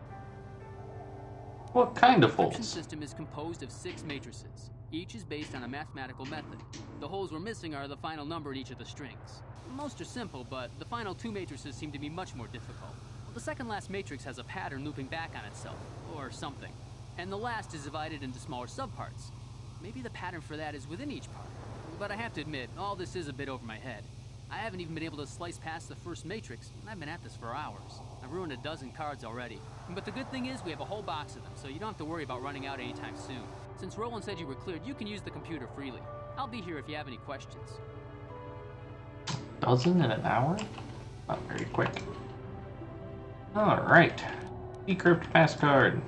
What kind of The encryption holes? system is composed of 6 matrices. Each is based on a mathematical method. The holes we're missing are the final number in each of the strings. Most are simple, but the final 2 matrices seem to be much more difficult. The second last matrix has a pattern looping back on itself, or something. And the last is divided into smaller subparts. Maybe the pattern for that is within each part. But I have to admit, all this is a bit over my head. I haven't even been able to slice past the first matrix, and I've been at this for hours. I've ruined a dozen cards already. But the good thing is we have a whole box of them, so you don't have to worry about running out anytime soon. Since Roland said you were cleared, you can use the computer freely. I'll be here if you have any questions. Dozen in an hour? Not very quick. Alright. Decrypt pass card.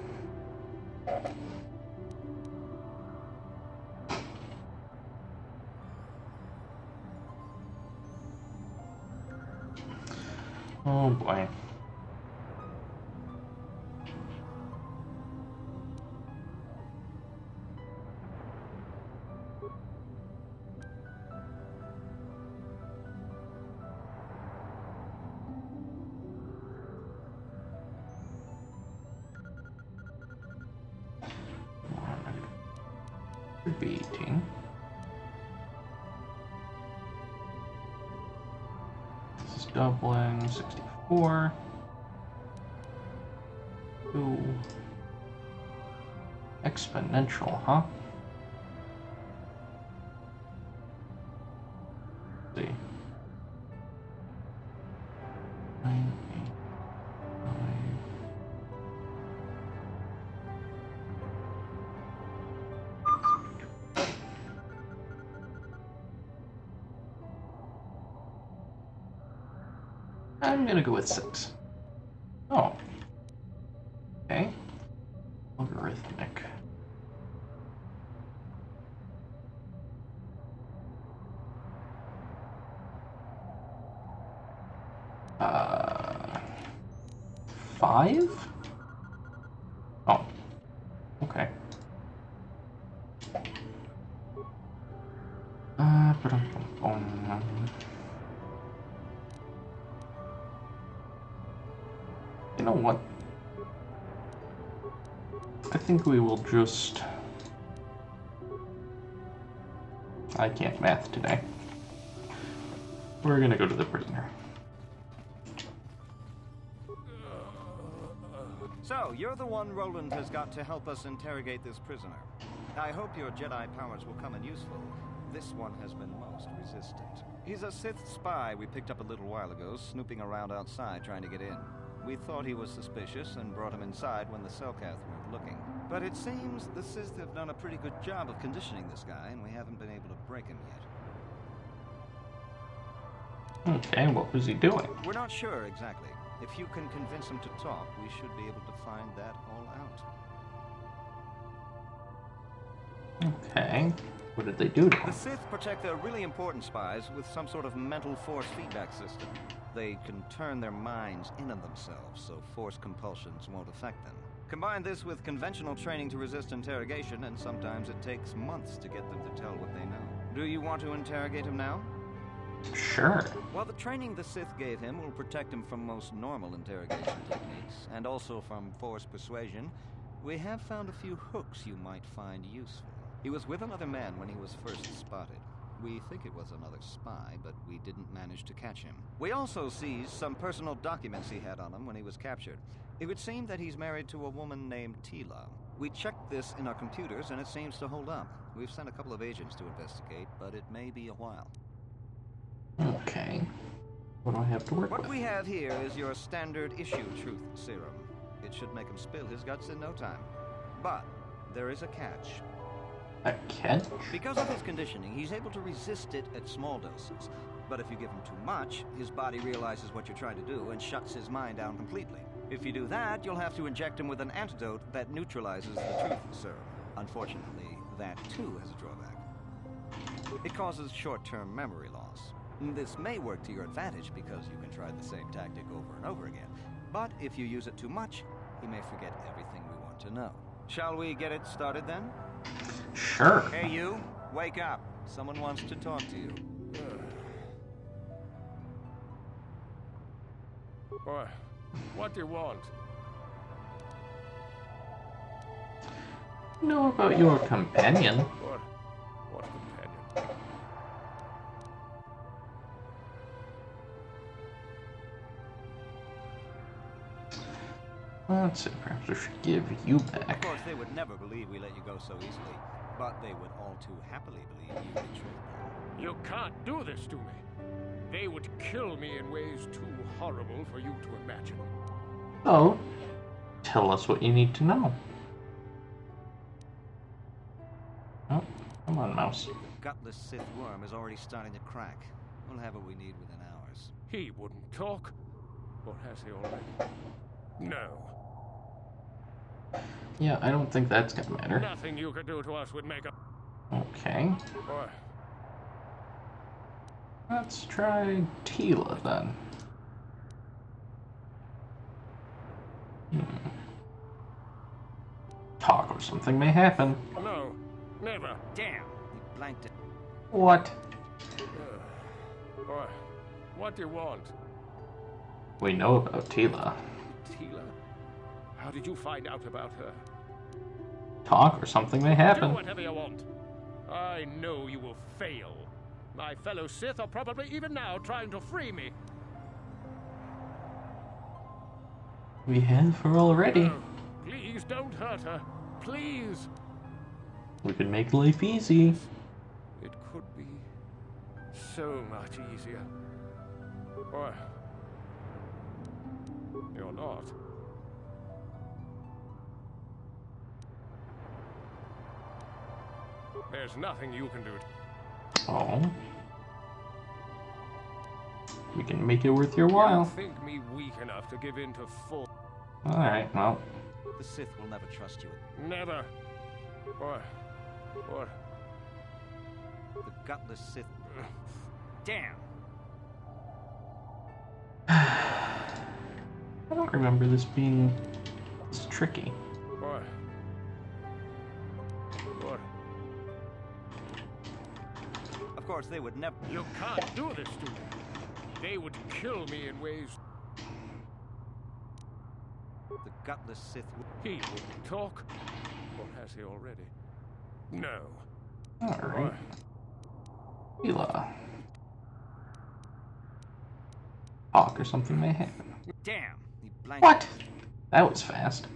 Oh boy. Should be 18. This is doubling 64. 2. Exponential, huh? Let's see. 9, 8, 5. I'm gonna go with 6. Oh. Okay. Logarithmic. Uh, 5? Oh. Okay. You know what? I think we will just... I can't math today. We're gonna go to the prisoner. So, you're the one Roland has got to help us interrogate this prisoner. I hope your Jedi powers will come in useful. This one has been most resistant. He's a Sith spy we picked up a little while ago, snooping around outside trying to get in. We thought he was suspicious and brought him inside when the Selkath weren't looking. But it seems the Sith have done a pretty good job of conditioning this guy, and we haven't been able to break him yet. Okay, what was he doing? We're not sure exactly. If you can convince him to talk, we should be able to find that all out. Okay. What did they do to him? The Sith protect their really important spies with some sort of mental force feedback system. They can turn their minds in on themselves, so force compulsions won't affect them. Combine this with conventional training to resist interrogation, and sometimes it takes months to get them to tell what they know. Do you want to interrogate him now? Sure. Well, the training the Sith gave him will protect him from most normal interrogation techniques, and also from force persuasion. We have found a few hooks you might find useful. He was with another man when he was first spotted. We think it was another spy, but we didn't manage to catch him. We also seized some personal documents he had on him when he was captured. It would seem that he's married to a woman named Tila. We checked this in our computers, and it seems to hold up. We've sent a couple of agents to investigate, but it may be a while. Okay. What do I have to work with? What we have here is your standard issue truth serum. It should make him spill his guts in no time. But there is a catch. A catch? Because of his conditioning, he's able to resist it at small doses. But if you give him too much, his body realizes what you're trying to do and shuts his mind down completely. If you do that, you'll have to inject him with an antidote that neutralizes the truth serum. Unfortunately, that too has a drawback. It causes short-term memory loss. This may work to your advantage because you can try the same tactic over and over again. But if you use it too much, he may forget everything we want to know. Shall we get it started then? Sure. Hey you, wake up. Someone wants to talk to you. Boy, what do you want? Know about your companion. What companion? Let's see, perhaps I should give you back. Of course, they would never believe we let you go so easily, but they would all too happily believe you betrayed them. You can't do this to me. They would kill me in ways too horrible for you to imagine. Oh, tell us what you need to know. Oh, come on, mouse. The gutless Sith worm is already starting to crack. We'll have what we need within hours. He wouldn't talk. Or has he already? No. Yeah, I don't think that's gonna matter. Nothing you could do to us would make a... Okay. Boy. Let's try Tila then. Talk or something may happen. No, never. Damn, he blanked it. What? Boy, what do you want? We know about Tila. Tila? How did you find out about her? Talk or something may Do happen. whatever you want. I know you will fail. My fellow Sith are probably even now trying to free me. We have her already. No, please don't hurt her. Please. We can make life easy. It could be so much easier. Boy. You're not. There's nothing you can do. Oh. We can make it worth your while. You think me weak enough to give in to full... Alright, well. The Sith will never trust you. Never. Boy. What? The gutless Sith... Damn! I don't remember this being this tricky. Boy. What? Of course, they would never... You can't do this to me. They would kill me in ways... The gutless Sith... He wouldn't talk. Or has he already? No. Alright. Tila. Talk or something may happen. Damn! He blanked. What? That was fast.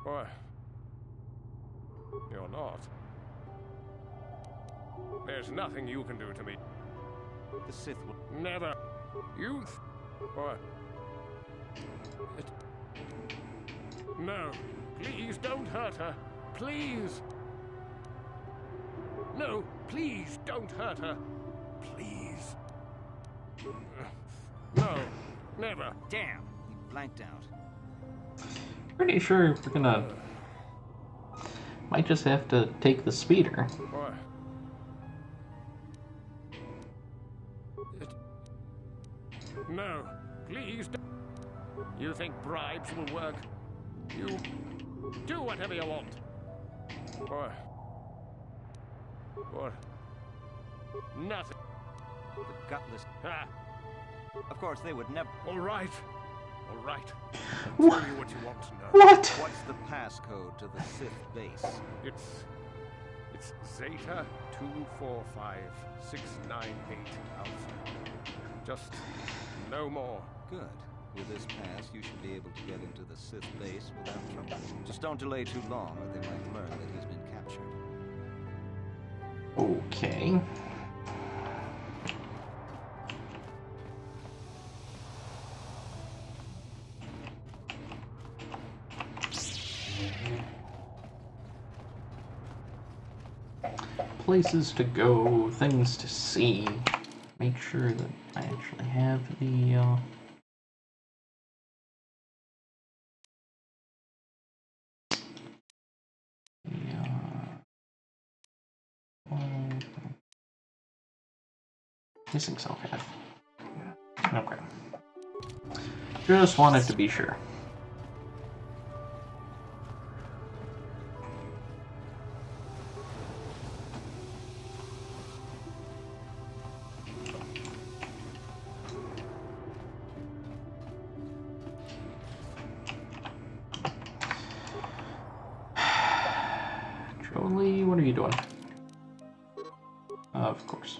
Boy. You're not. There's nothing you can do to me. The Sith will... Never. Youth. Boy. No. Please don't hurt her. Please. No, please don't hurt her. Please. No, never. Damn! He blanked out. Pretty sure we're gonna... Might just have to take the speeder. Boy. No, please don't. You think bribes will work? You do whatever you want. Boy. What? Nothing. The gutless... Ah. Of course, they would never... All right. All right. I'll tell you what you want to know. What? What's the passcode to the Sith base? It's Zeta 245698 Alpha. Just no more. Good. With this pass, you should be able to get into the Sith base without trouble. Just don't delay too long, or they might learn that he's been captured. Okay. places to go, things to see. Make sure that I actually have the, missing self-cath. Okay. Just wanted to be sure. Jolie, what are you doing? Of course.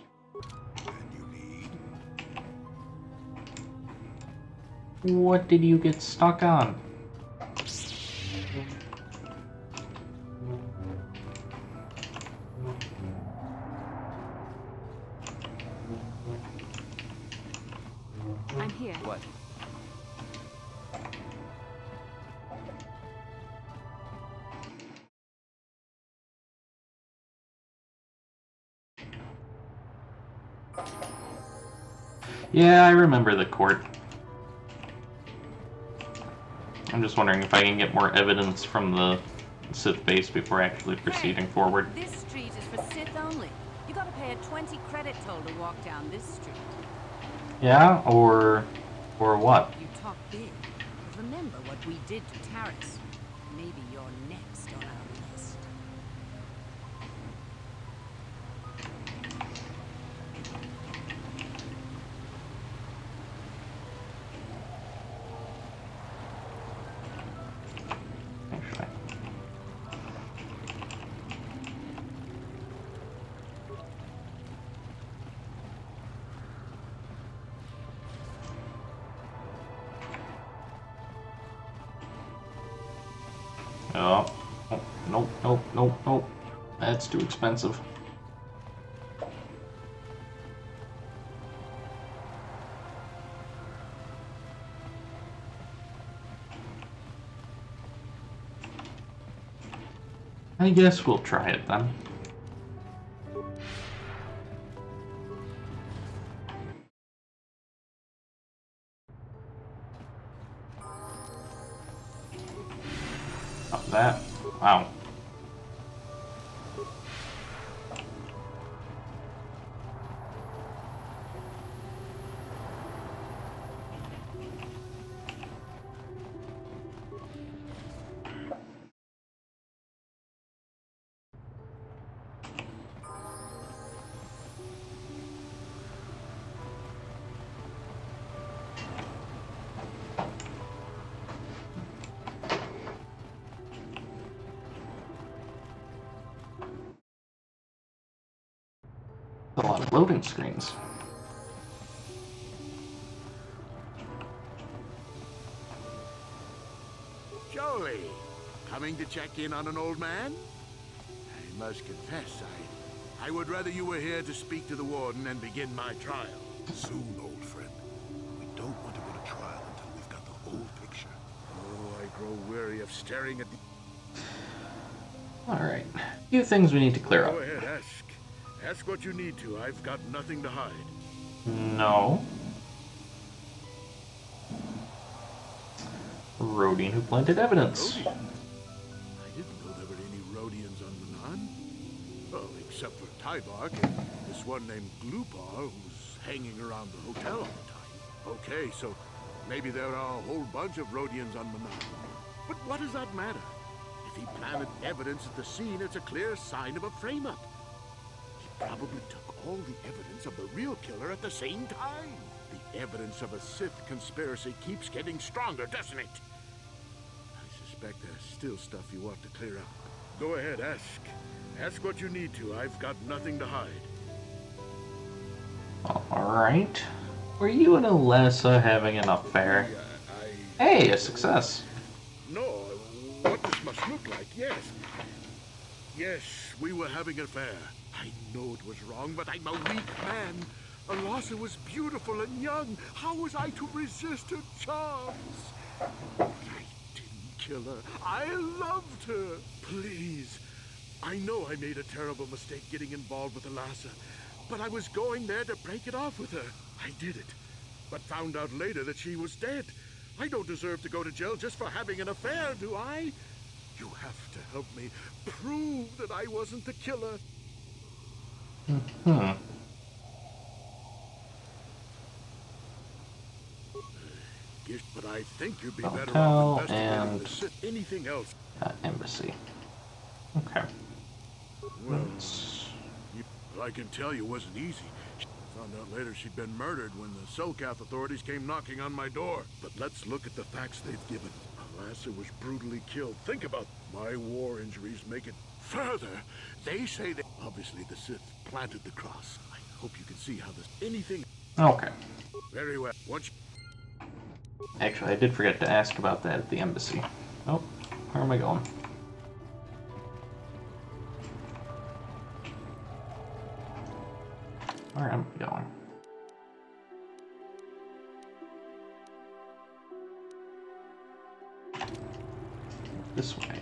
What did you get stuck on? I'm here. What? Yeah, I remember the court. I'm just wondering if I can get more evidence from the Sith base before actually proceeding forward. This street is for Sith only. You gotta pay a 20 credit toll to walk down this street. Yeah, or what? You talk big, but remember what we did to Taris. Maybe you're next on our list. Oh, nope, nope, nope, nope. That's too expensive. I guess we'll try it then. Not that. Wow. A lot of loading screens. Jolie, coming to check in on an old man? I must confess, I would rather you were here to speak to the warden and begin my trial. Soon, old friend. We don't want to go to trial until we've got the whole picture. Oh, I grow weary of staring at the... Alright. A few things we need to clear up. Go ahead, ask. Ask what you need to. I've got nothing to hide. No. Rodian who planted evidence. Rodian? I didn't know there were any Rodians on Manaan. Oh, except for Tybark and this one named Glupar who's hanging around the hotel all the time. Okay, so maybe there are a whole bunch of Rodians on Manaan. But what does that matter? If he planted evidence at the scene, it's a clear sign of a frame-up. He probably took all the evidence of the real killer at the same time. The evidence of a Sith conspiracy keeps getting stronger, doesn't it? I suspect there's still stuff you want to clear up. Go ahead, ask. Ask what you need to. I've got nothing to hide. Alright. Were you and Alessa having an affair? Hey, a success. No, what this must look like, yes. Yes, we were having an affair. I know it was wrong, but I'm a weak man. Alessa was beautiful and young. How was I to resist her charms? But I didn't kill her. I loved her. Please, I know I made a terrible mistake getting involved with Elasa, but I was going there to break it off with her. I did it, but found out later that she was dead. I don't deserve to go to jail just for having an affair, do I? You have to help me prove that I wasn't the killer. Mm-hmm. But I think you'd be better Hotel off investigating and the Sith. Anything else? Embassy. Okay. Well, I can tell you it wasn't easy. I found out later she'd been murdered when the Selkath authorities came knocking on my door. But let's look at the facts they've given. Elasa was brutally killed. Think about my war injuries make it further. They say that obviously the Sith planted the cross. I hope you can see how this anything. Okay. Very well. Once. Actually, I did forget to ask about that at the embassy. Oh, where am I going? Where am I going? This way.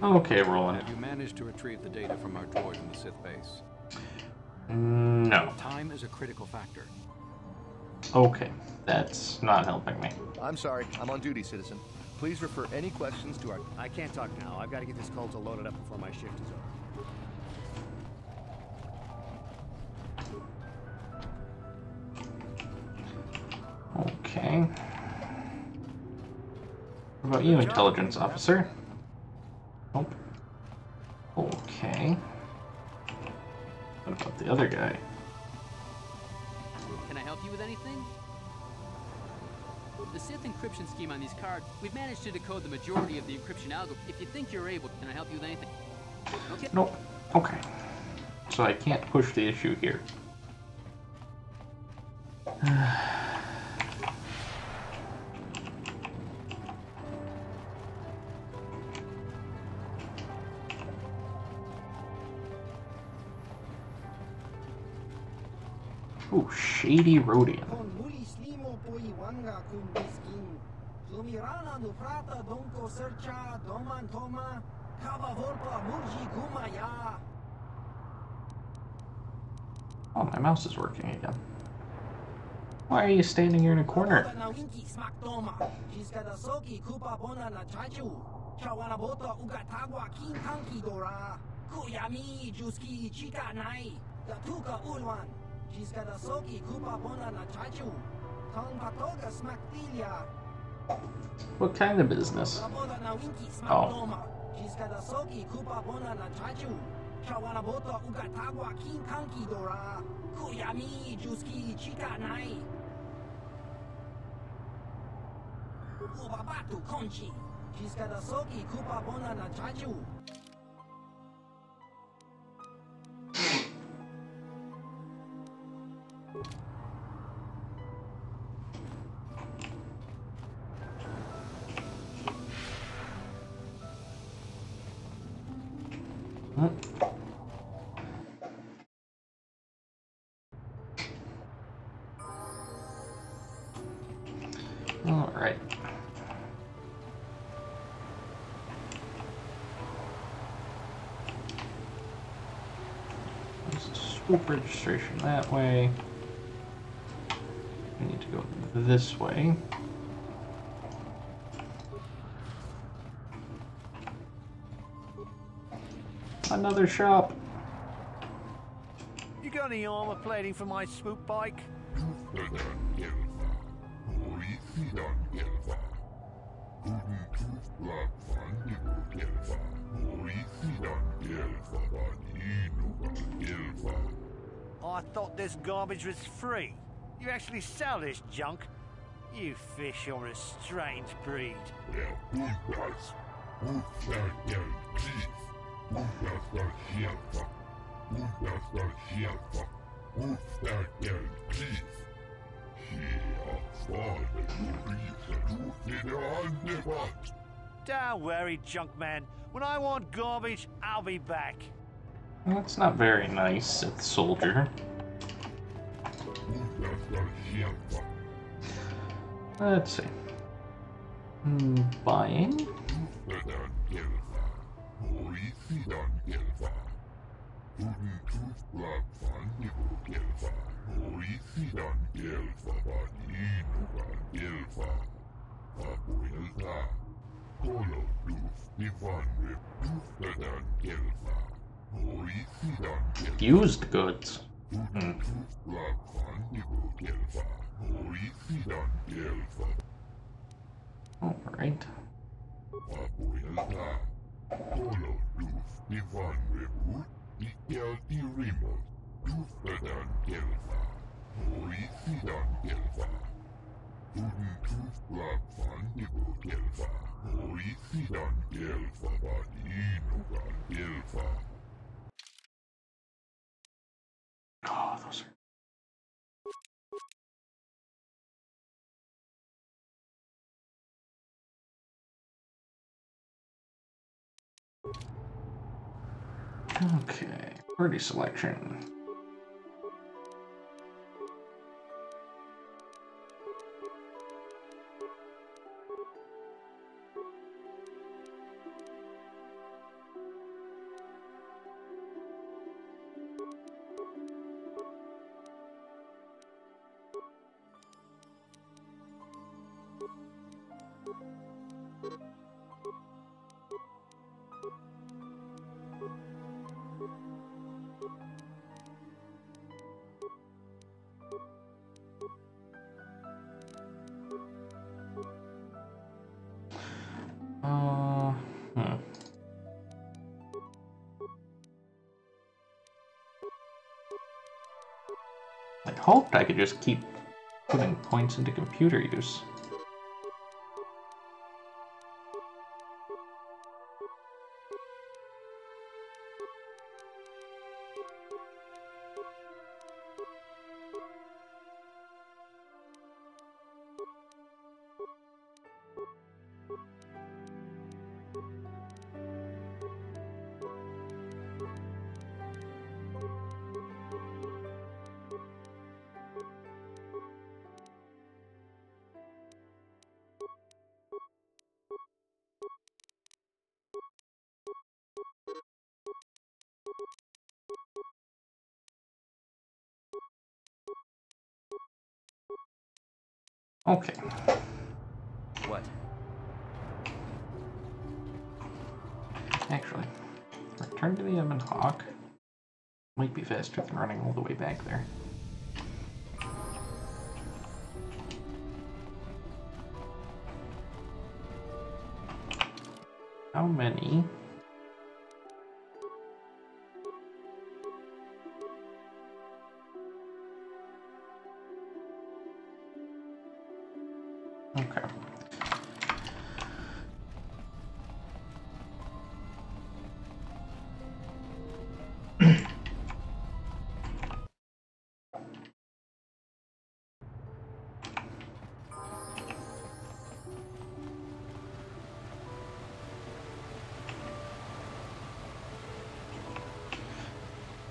Okay, Roland. Have you managed to retrieve the data from our droid in the Sith base? No. Time is a critical factor. Okay, that's not helping me. I'm sorry, I'm on duty, citizen. Please refer any questions to our... I can't talk now. I've got to get this Colta loaded up before my shift is over. Okay. What about you, intelligence officer? Nope. Okay. What about the other guy? Can I help you with anything? The Sith encryption scheme on these cards, we've managed to decode the majority of the encryption algorithm. If you think you're able, can I help you with anything? Okay. Nope. Okay. So I can't push the issue here. Ooh, shady Rhodian. Oh, my mouse is working again. Why are you standing here in a corner? What kind of business? Oh. All right. Let's swoop registration that way. We need to go this way. Another shop. You got any armor plating for my swoop bike? I thought this garbage was free. You actually sell this junk? You fish are a strange breed. Don't worry, junk man. When I want garbage, I'll be back. That's not very nice, said the soldier. Let's see. Buying? Used goods. Alright. Oh, those are... Okay, party selection. I hoped I could just keep putting points into computer use. Okay. What? Actually, return to the Ebon Hawk. Might be faster than running all the way back there. How many? Okay.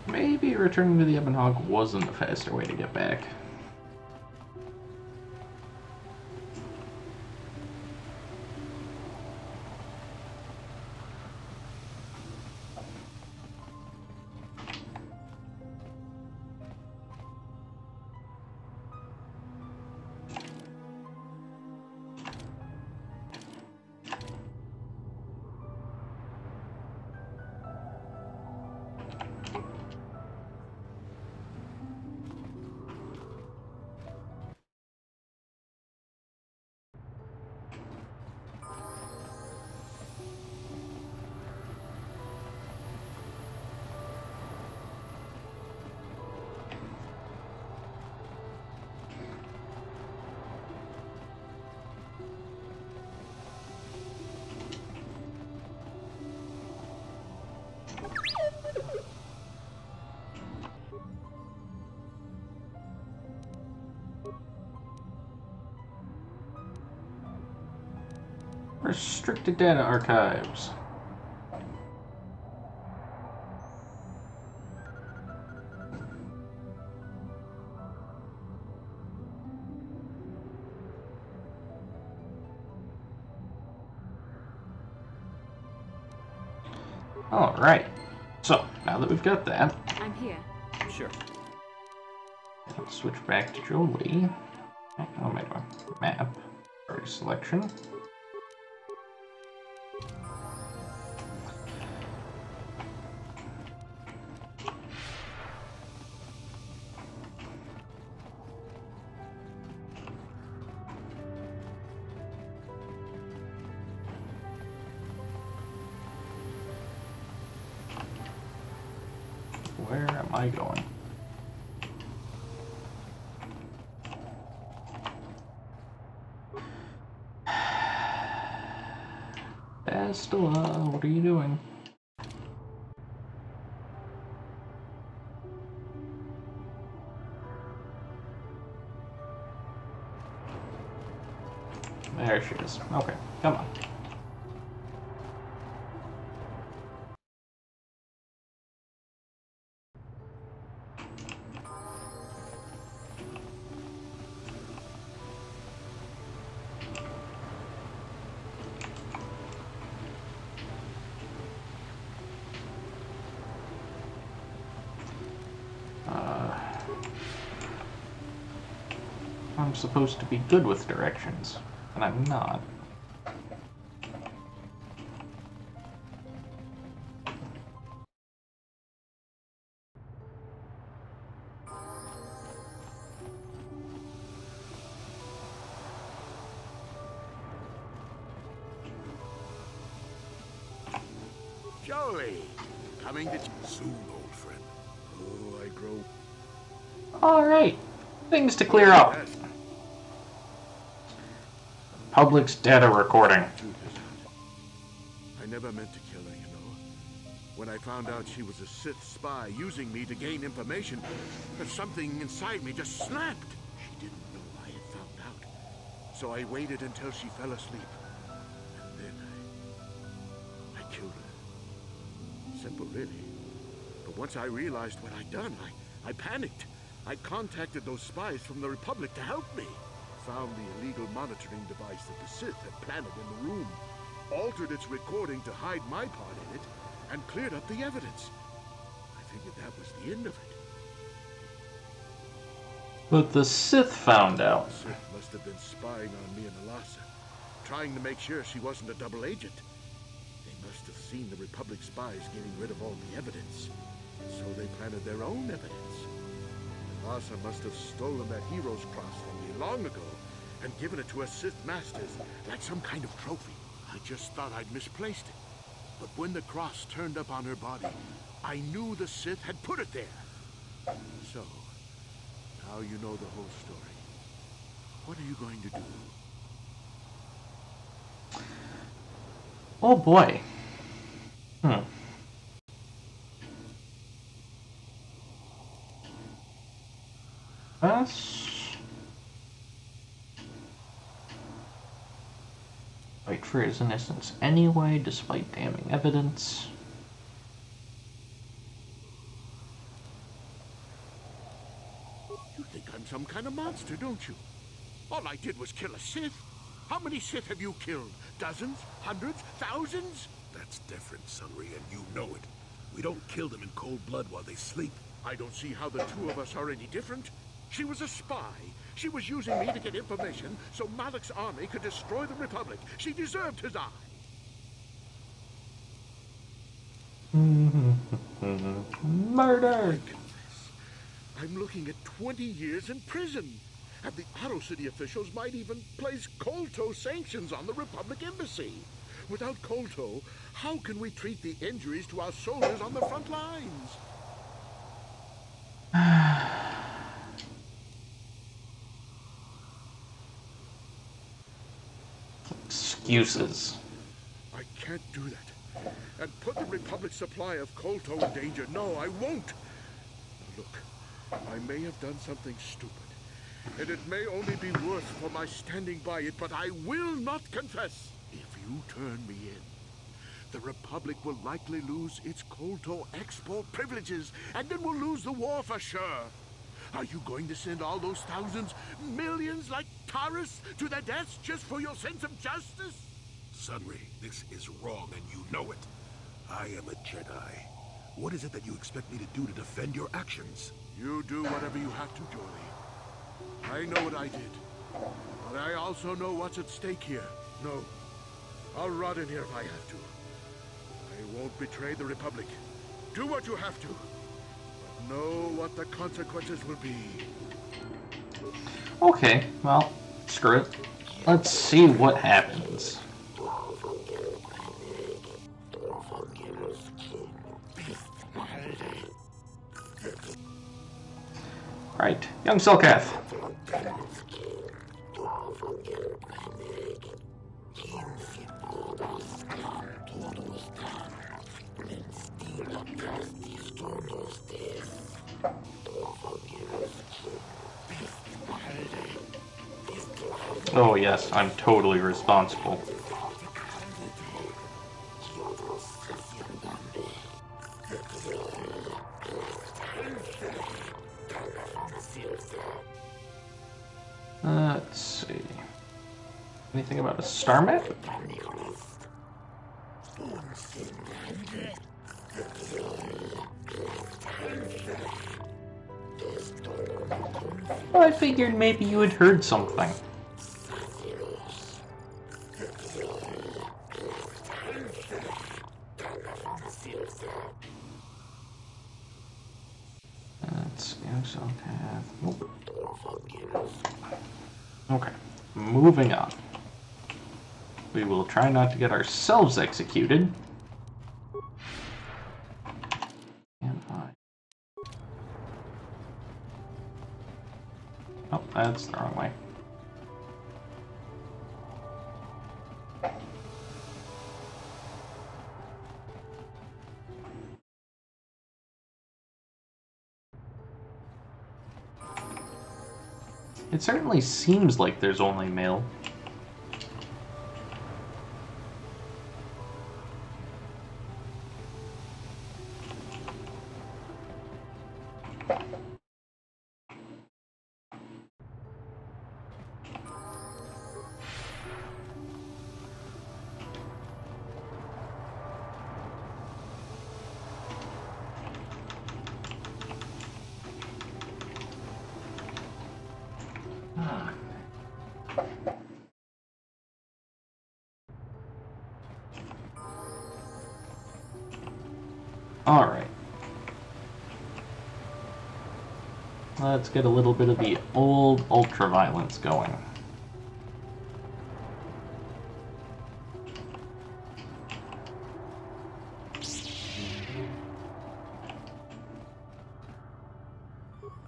Maybe returning to the Ebon Hawk wasn't a faster way to get back. Restricted data archives. Alright. So, now that we've got that, I'm here. Sure. let's switch back to Jolie. What am I doing? Map. Or selection. Where am I going? Bastila, what are you doing? There she is. Okay, come on. I'm supposed to be good with directions, and I'm not. Joey, coming to soon, old friend. Oh, I grow. Alright, things to clear up. Public's data recording. I never meant to kill her, you know. When I found out she was a Sith spy using me to gain information, something inside me just snapped. She didn't know I had found out. So I waited until she fell asleep. And then I killed her. Simple, really. But once I realized what I'd done, I panicked. I contacted those spies from the Republic to help me. Found the illegal monitoring device that the Sith had planted in the room, altered its recording to hide my part in it, and cleared up the evidence. I figured that was the end of it. But the Sith found out. The Sith must have been spying on me and Alasa, trying to make sure she wasn't a double agent. They must have seen the Republic spies getting rid of all the evidence, so they planted their own evidence. Alasa must have stolen that hero's cross from me long ago and given it to her Sith masters like some kind of trophy. I just thought I'd misplaced it. But when the cross turned up on her body, I knew the Sith had put it there. So, now you know the whole story. What are you going to do? Oh boy. Fight for his innocence anyway, despite damning evidence. You think I'm some kind of monster, don't you? All I did was kill a Sith. How many Sith have you killed? Dozens? Hundreds? Thousands? That's different, Sunry, and you know it. We don't kill them in cold blood while they sleep. I don't see how the two of us are any different. She was a spy. She was using me to get information so Malak's army could destroy the Republic. She deserved his eye. Murder! I'm looking at 20 years in prison. And the Otto City officials might even place Kolto sanctions on the Republic Embassy. Without Kolto, how can we treat the injuries to our soldiers on the front lines? Excuses. I can't do that. And put the Republic's supply of Kolto in danger. No, I won't. Look, I may have done something stupid. And it may only be worse for my standing by it, but I will not confess. If you turn me in, the Republic will likely lose its Kolto export privileges, and then we'll lose the war for sure. Are you going to send all those thousands, millions like Taurus to their deaths just for your sense of justice? Sunry, this is wrong, and you know it. I am a Jedi. What is it that you expect me to do to defend your actions? You do whatever you have to, Jolie. I know what I did, but I also know what's at stake here. No, I'll rot in here if I have to. I won't betray the Republic. Do what you have to, but know what the consequences will be. Okay, well, screw it. Let's see what happens. Right, young Selkath. Oh yes, I'm totally responsible. Let's see. Anything about a star map? Well, I figured maybe you had heard something. Let's see. Nope. Okay, moving on. We will try not to get ourselves executed. Oh, that's the wrong way. It certainly seems like there's only mail. Alright. Let's get a little bit of the old ultra-violence going.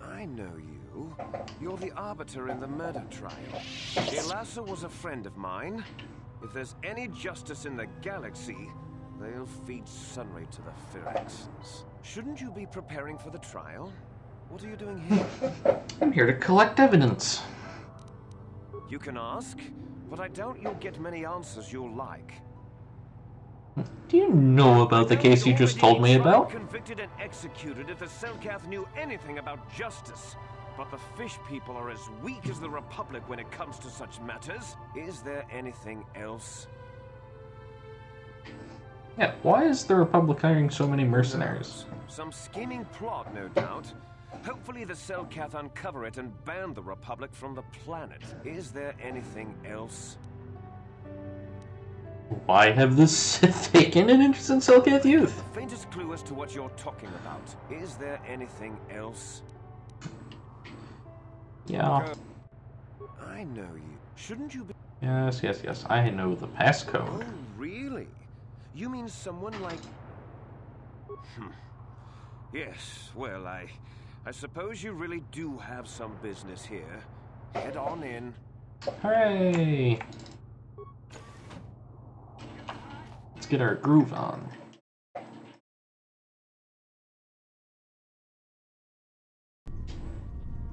I know you. You're the arbiter in the murder trial. Elasa was a friend of mine. If there's any justice in the galaxy, they'll feed Sunray to the Phyrexians. Shouldn't you be preparing for the trial? What are you doing here? I'm here to collect evidence. You can ask, but I doubt you'll get many answers you'll like. Do you know about the case you just told me about? Convicted and executed if the Selkath knew anything about justice. But the fish people are as weak as the Republic when it comes to such matters. Is there anything else? Yeah, why is the Republic hiring so many mercenaries? Some scheming plot, no doubt. Hopefully the Selkath uncover it and ban the Republic from the planet. Is there anything else? Why have the Sith taken an interest in Selkath youth? The faintest clue as to what you're talking about. Is there anything else? Yeah. I know you. Shouldn't you be... Yes, yes, yes. I know the passcode. Oh, really? You mean someone like... Yes, well, I suppose you really do have some business here. Head on in. Hooray! Let's get our groove on.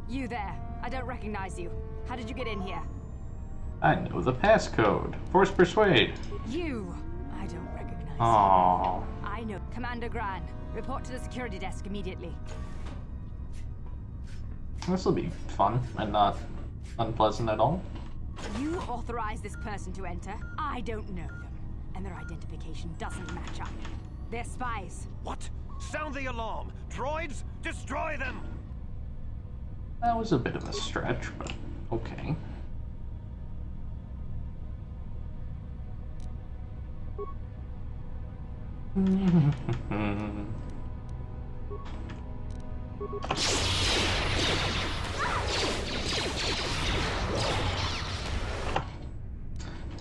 You there. I don't recognize you. How did you get in here? I know the passcode. Force persuade. You! I don't recognize Aww. you. I know. Commander Gran, report to the security desk immediately. This will be fun and not unpleasant at all. You authorize this person to enter. I don't know them, and their identification doesn't match up. They're spies. What? Sound the alarm! Droids, destroy them! That was a bit of a stretch, but okay.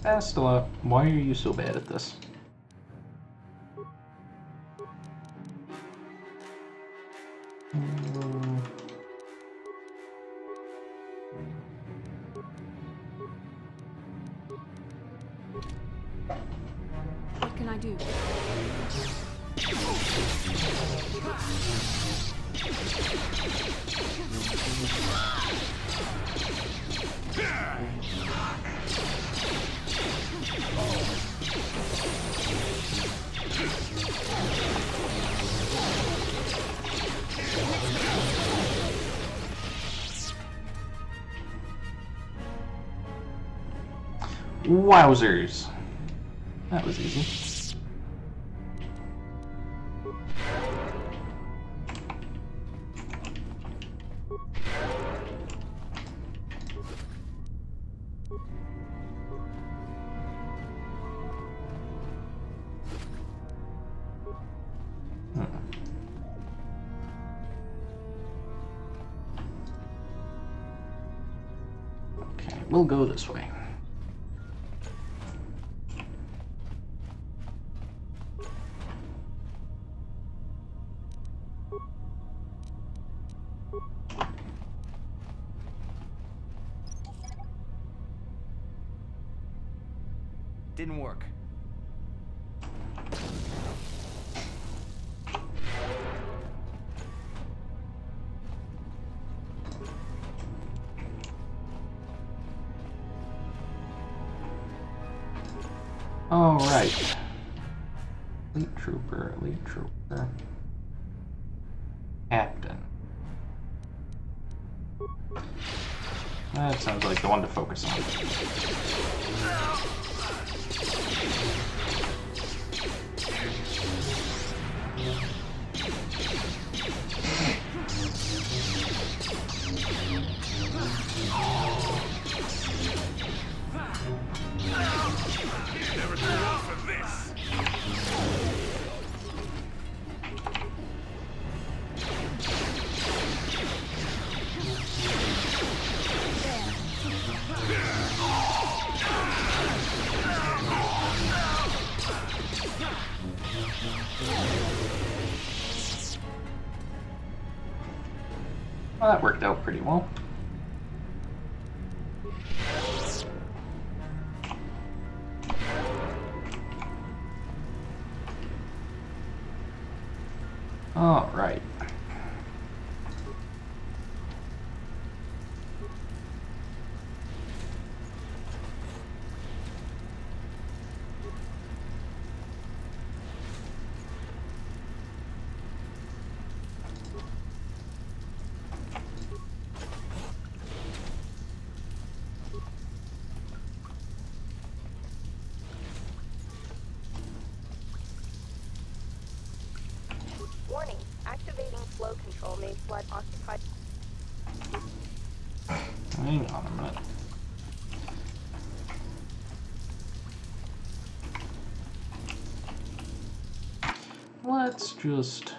Astela, why are you so bad at this? What can I do? Wowzers. That was easy. Okay, we'll go this way. Didn't work. All right. Elite trooper, elite trooper. Captain. That sounds like the one to focus on. Never too old for this. Well, that worked out pretty well. All right. Warning, activating flow control may flood occupied. Hang on a minute. Let's just...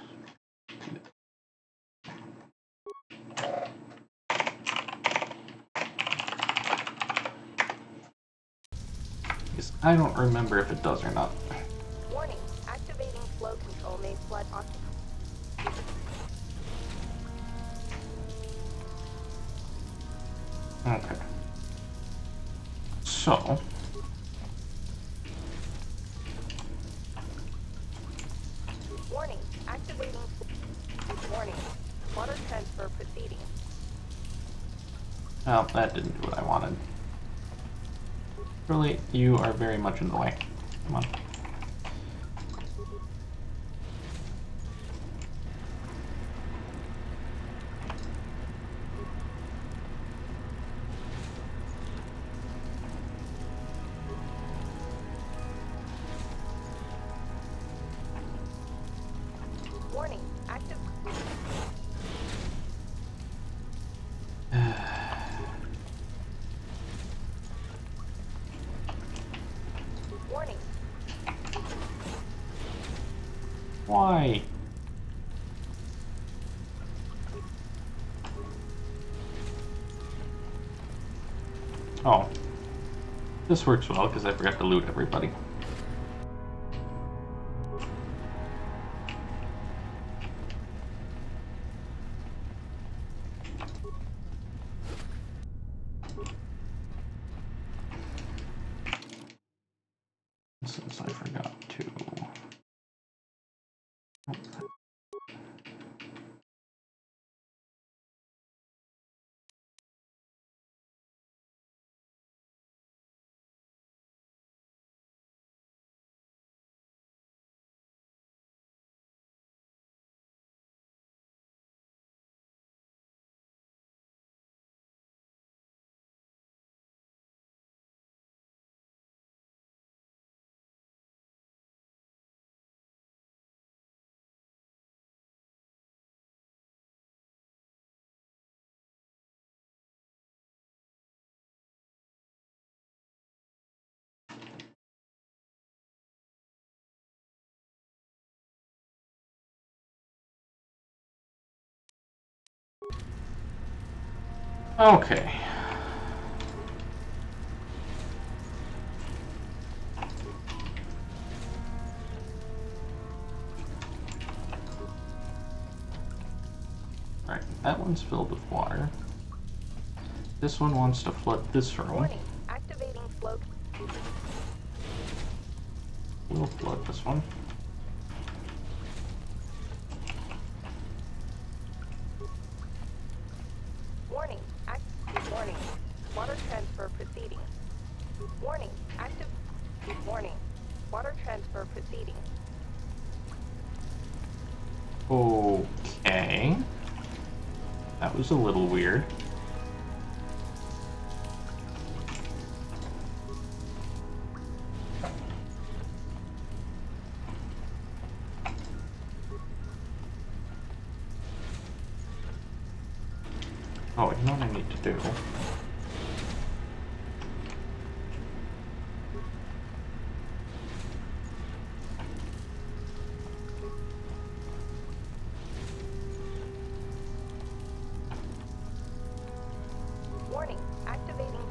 Because I don't remember if it does or not. Warning, activating flow control may flood occupied. Okay. So... Warning, activating. Warning, water transfer proceeding. Well, that didn't do what I wanted. Really, you are very much in the way. Come on. Warning, active. Warning. Why? Oh. This works well because I forgot to loot everybody. Since I forgot to... Okay. Alright, that one's filled with water. This one wants to flood this room. Warning, activating flow. We'll flood this one. Warning, warning, water transfer proceeding. Warning, active. Warning, water transfer proceeding. Okay. That was a little weird. Oh, you know what I need to do? Warning, activating.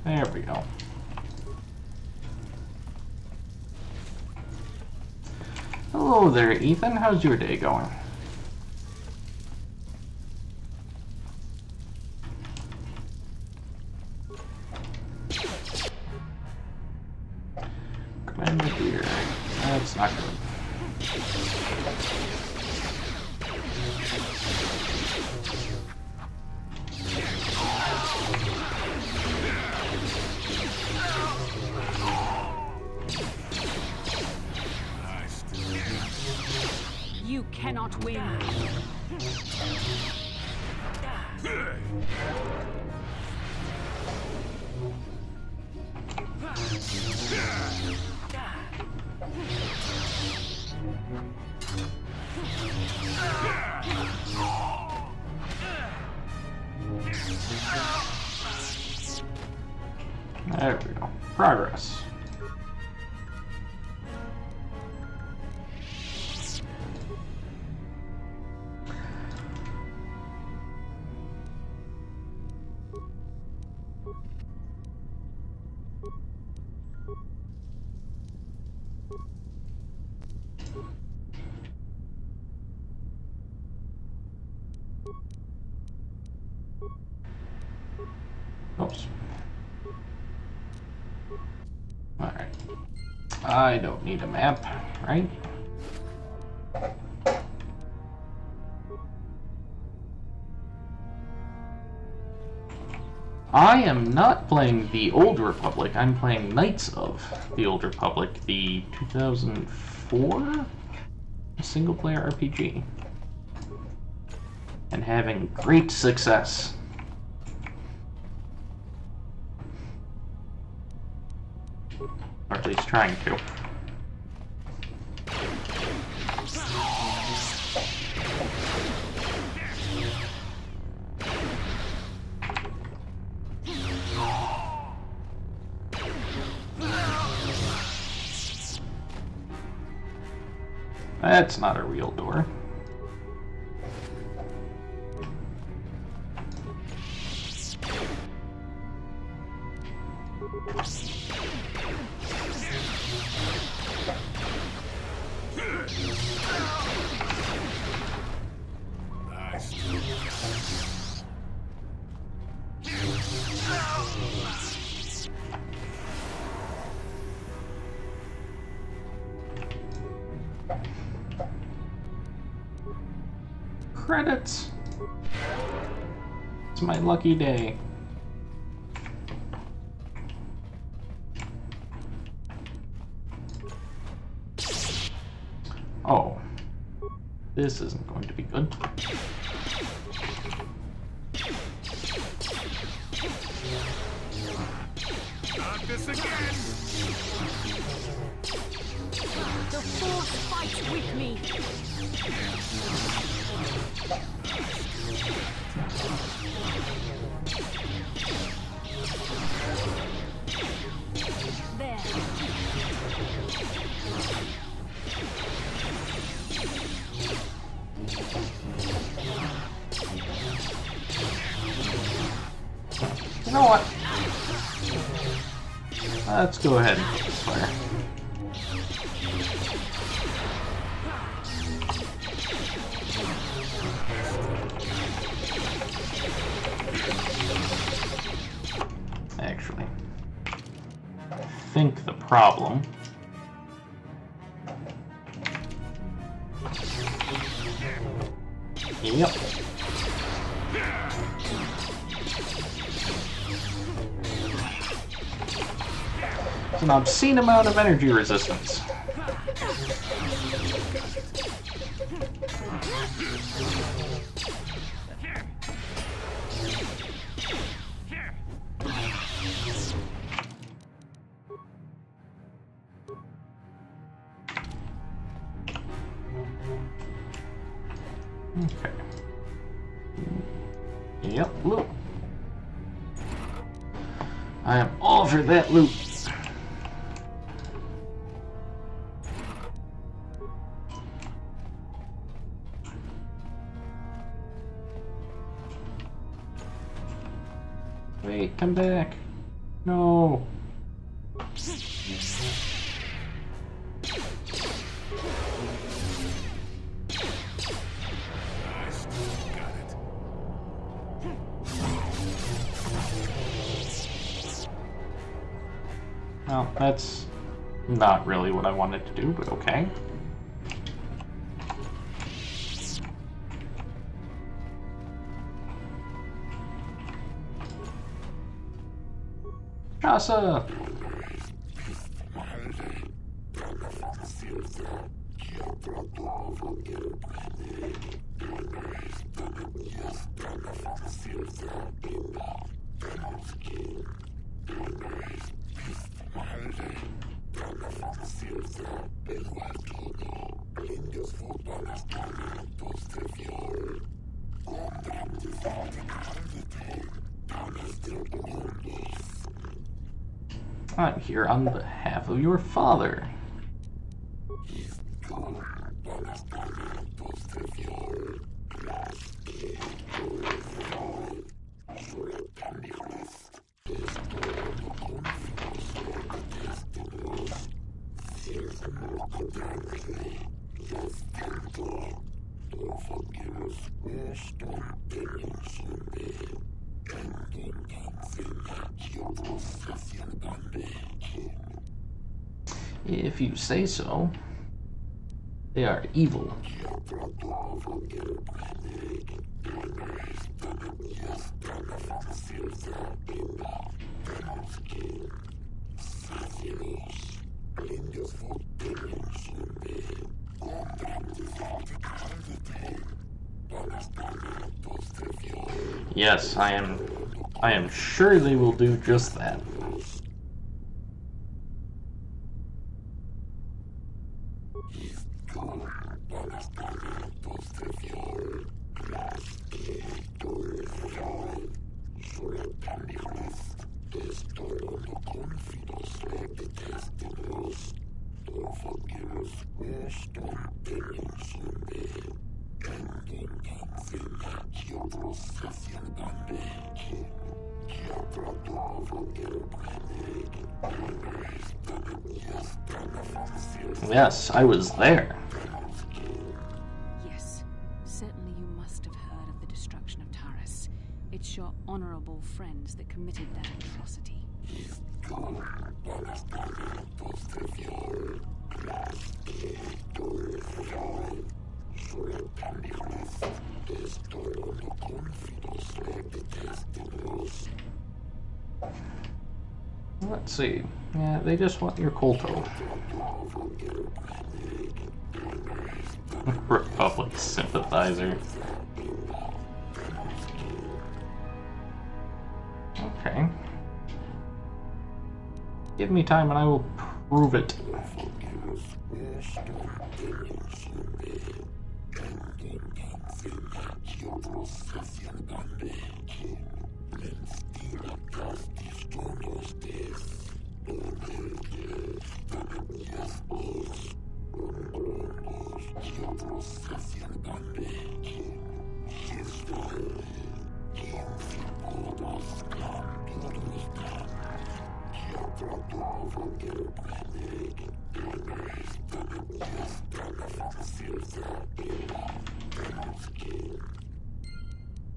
There we go. Hello there, Ethan. How's your day going? Grenadier. That's not good. You cannot win. There we go. Progress. Oops. Alright. I don't need a map, right? I am not playing the Old Republic. I'm playing Knights of the Old Republic, the 2004 single-player RPG. And having great success. Or at least trying to. That's not a real door. Credits. It's my lucky day. Oh. This isn't going to be good. Not this again! The Force fights with me! There. You know what? Let's go ahead and fire. Actually, I think the problem yep. It's an obscene amount of energy resistance. Okay. Yep, loot. I am all for that loot. Wait, come back. No. Well, that's not really what I wanted to do, but okay. Casa! I'm here on behalf of your father. If you say so. They are evil. Yes, I am sure they will do just that. Yes, I was there. Yes, certainly you must have heard of the destruction of Taris. It's your honorable friends that committed that atrocity. Let's see. Yeah, they just want your Colto. Republic sympathizer. Okay. Give me time and I will prove it.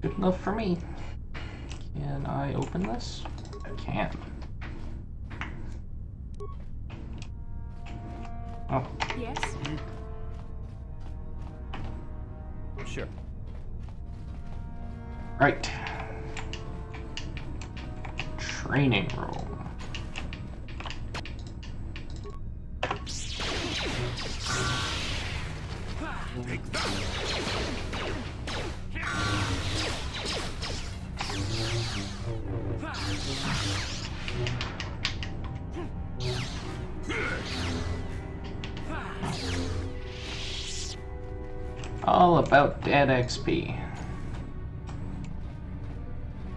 Good enough for me. Can I open this? I can. Oh. Yes? Sure. Right. Training room. Take that! All about Dad XP.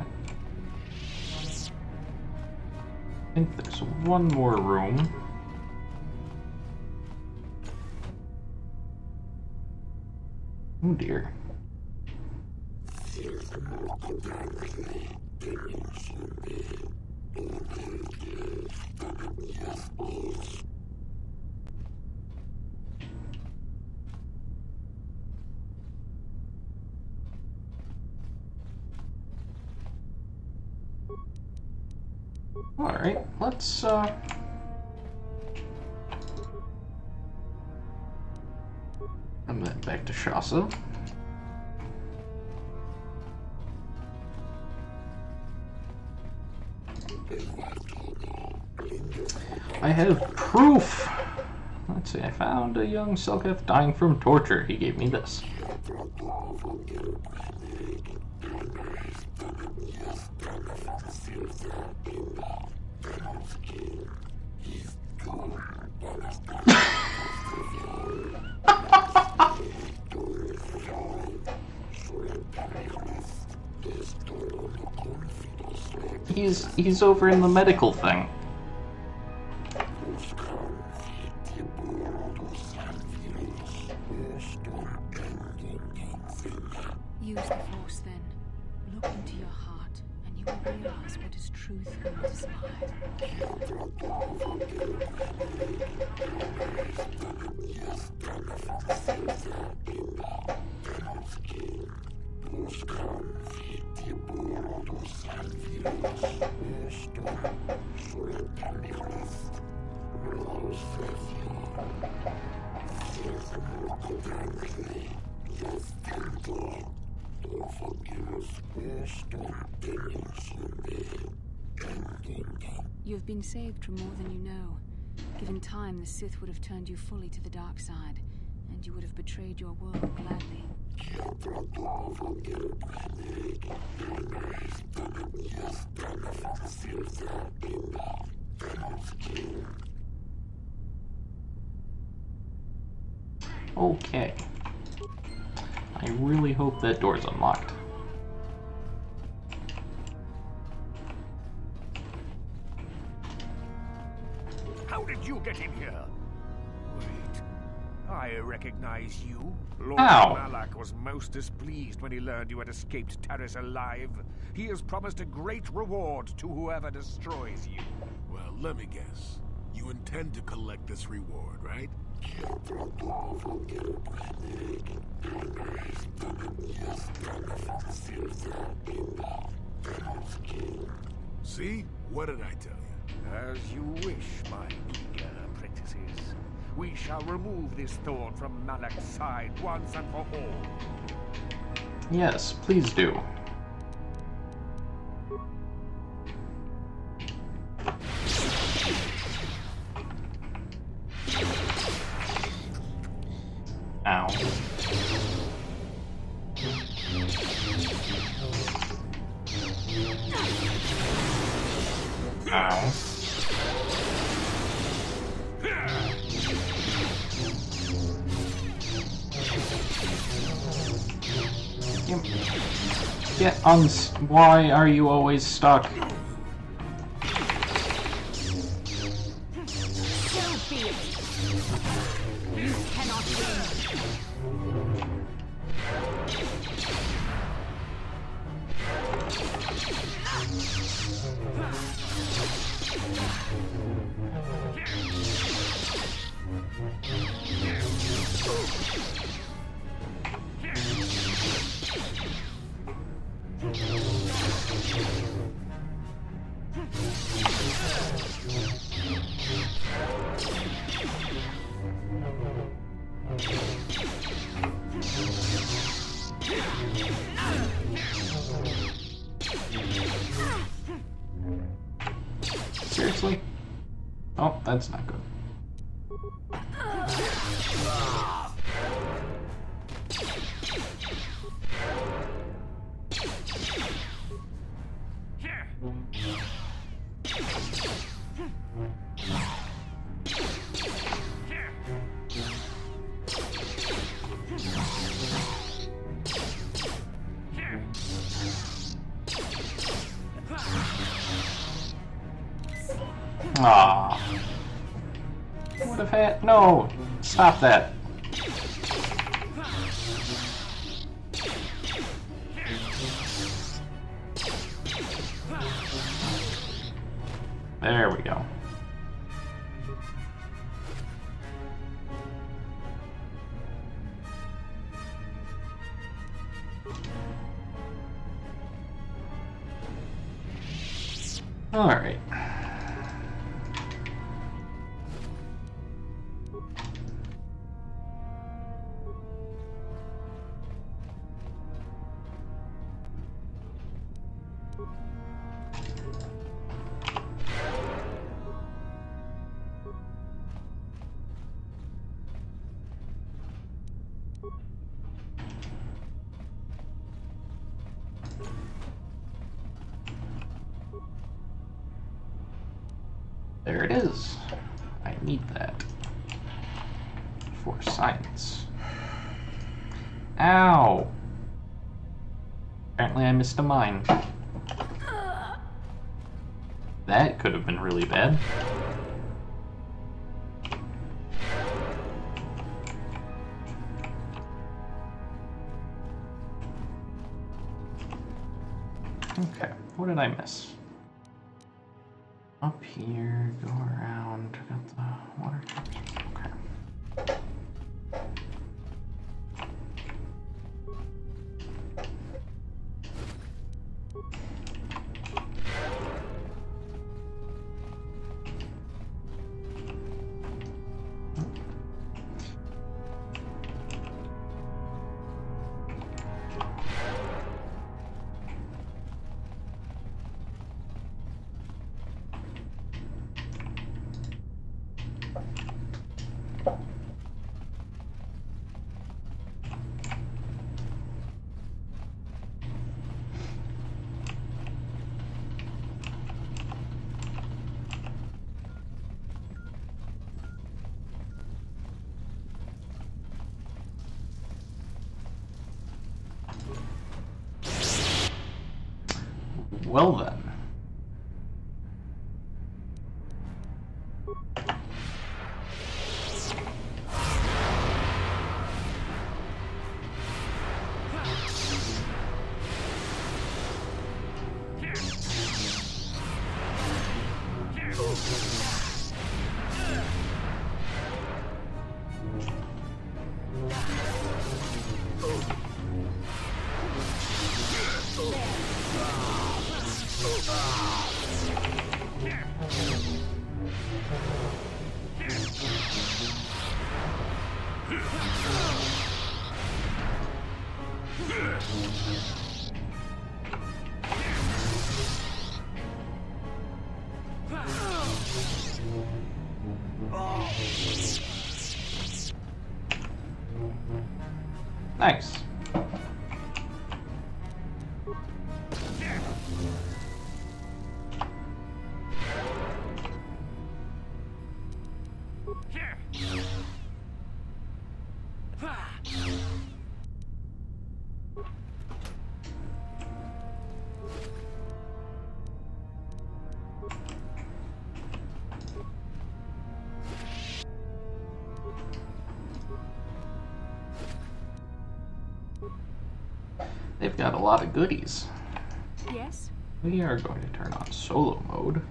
I think there's one more room. Oh dear. Alright, let's and then back to Shasa. I have proof! Let's see, I found a young Selkath dying from torture. He gave me this. He's over in the medical thing. Use the Force then. Look into your heart, and you will realize what is truth and what is You've been saved from more than you know. Given time, the Sith would have turned you fully to the dark side, and you would have betrayed your world gladly. Okay. I really hope that door's unlocked. How did you get in here? Wait, I recognize you. Lord Ow. Malak was most displeased when he learned you had escaped Terrace alive. He has promised a great reward to whoever destroys you. Well, let me guess. You intend to collect this reward, right? See? What did I tell you? As you wish, my eager apprentices. We shall remove this thorn from Malak's side once and for all. Yes, please do. Ow. Ow. Get on. Why are you always stuck? Seriously? Oh, that's not good. Ah. Would have had. No! Stop that. There we go. All right. There it is. I need that for science. Ow! Apparently I missed a mine. That could have been really bad. Okay, what did I miss? Up here, go around, got the water captures, okay. Well then. Nice. They've got a lot of goodies. Yes? We are going to turn on solo mode.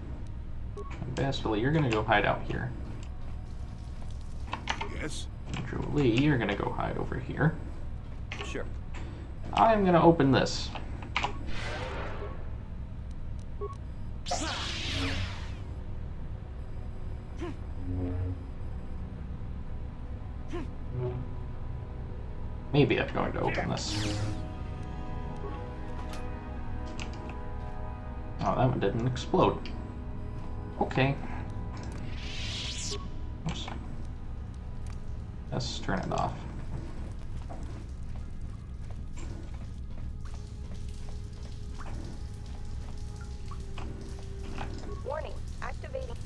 And Bastily, you're going to go hide out here. Yes? Jolie, you're going to go hide over here. Sure. I'm going to open this. Maybe I'm going to open this. Oh, that one didn't explode. Okay. Oops. Let's turn it off. Warning, activating.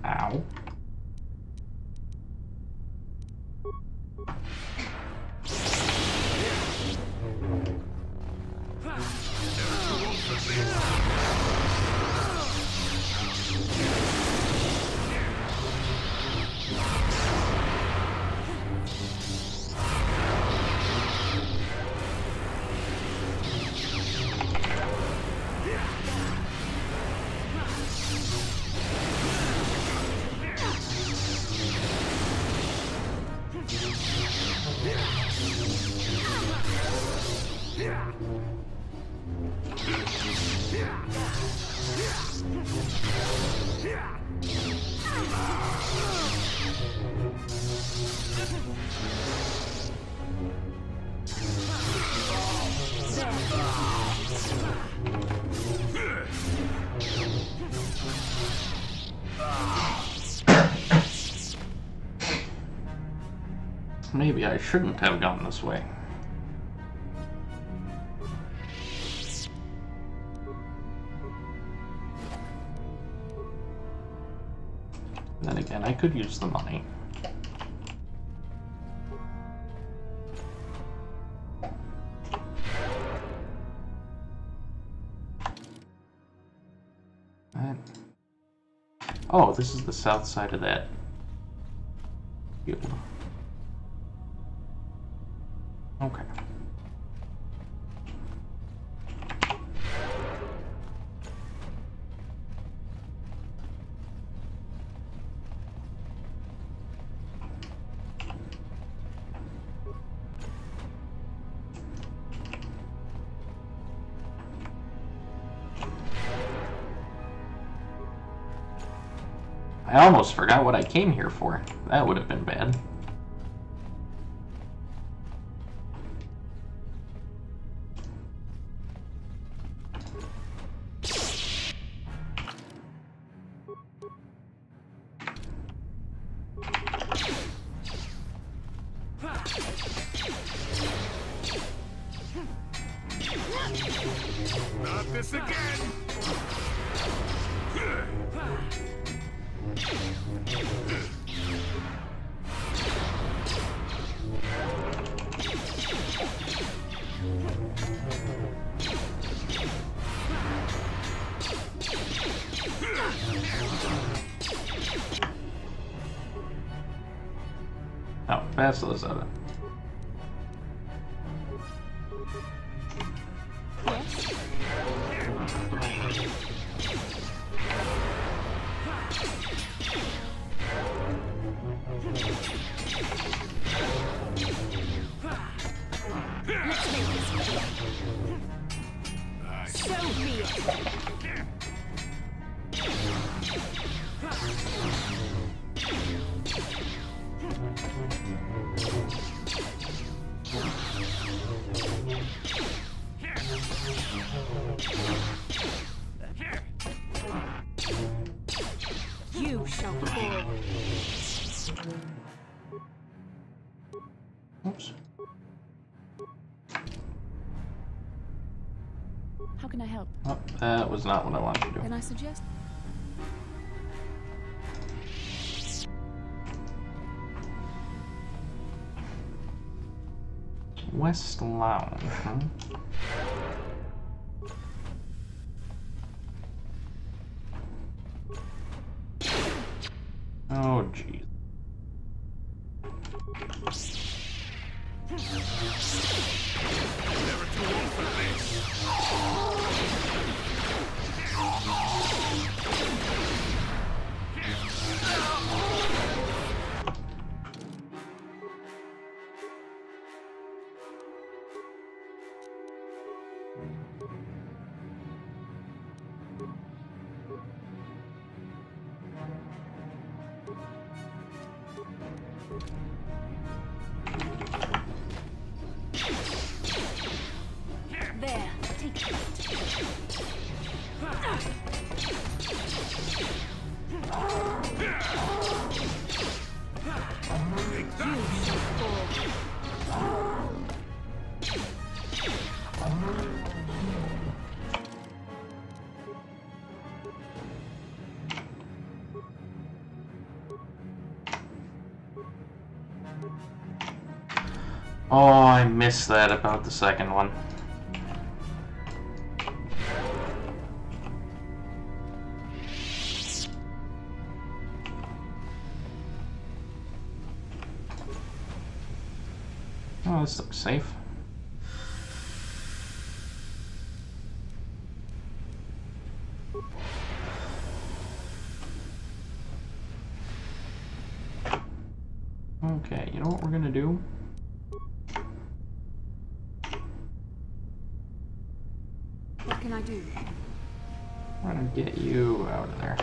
Ow. Maybe I shouldn't have gone this way. Then again, I could use the money. Oh, this is the south side of that field. Okay. I almost forgot what I came here for. That would have been bad. this again! Oh, Basila's out of it. You shall fall. Oops. How can I help? Oh, that was not what I wanted to do. Then I suggest... West Lounge, huh? Oh, jeez. Never too old for There, take that. Oh, I missed that about the second one. Oh, this looks safe. Okay, you know what we're gonna do? What can I do? We're gonna get you out of there.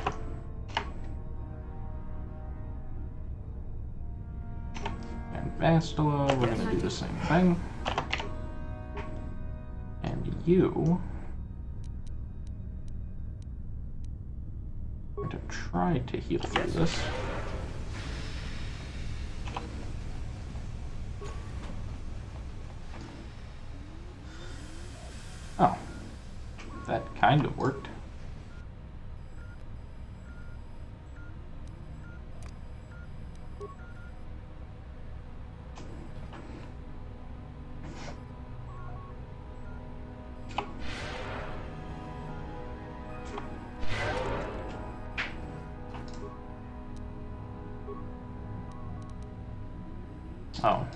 And Bastila, we're gonna do the same thing. And you... we're going to try to heal through this. Oh. That kind of worked. Oh.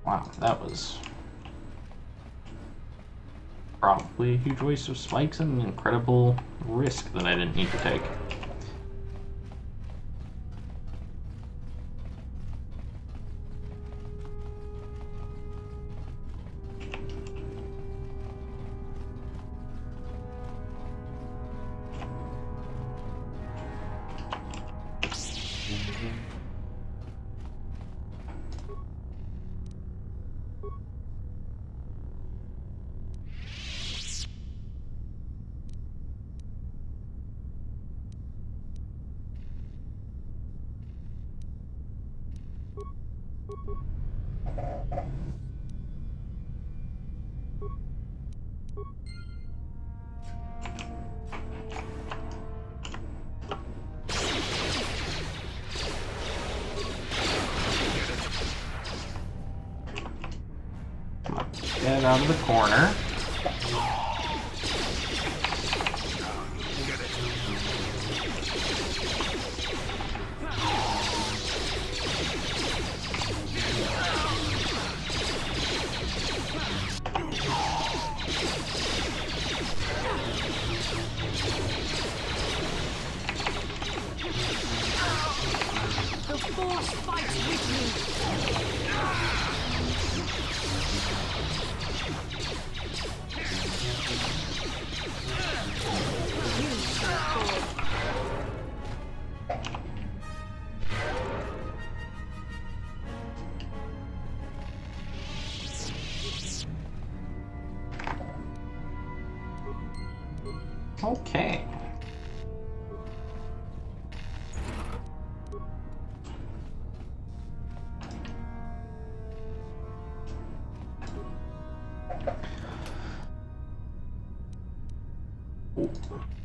Wow, that was probably a huge waste of spikes and an incredible risk that I didn't need to take. Get out of the corner. The Force fights with me! Okay.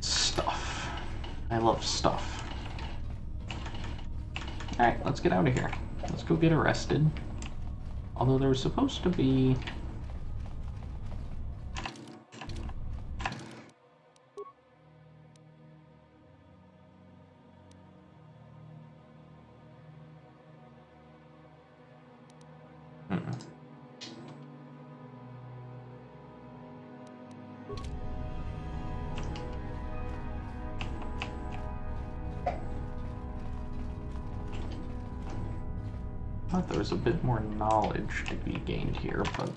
Stuff. I love stuff. Alright, let's get out of here. Let's go get arrested. Although there was supposed to be... I thought there was a bit more knowledge to be gained here, but...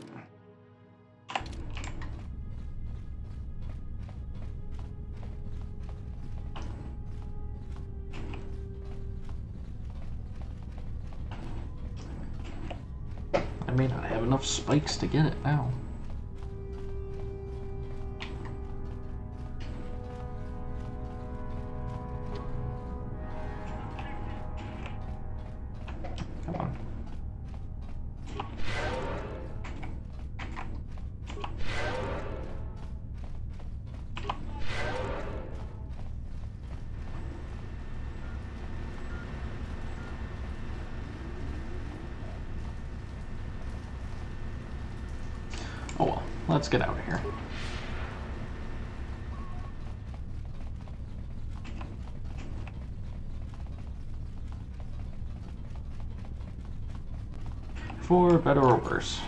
I may not have enough spikes to get it now. Come on. Oh well, let's get out of here. For better or worse.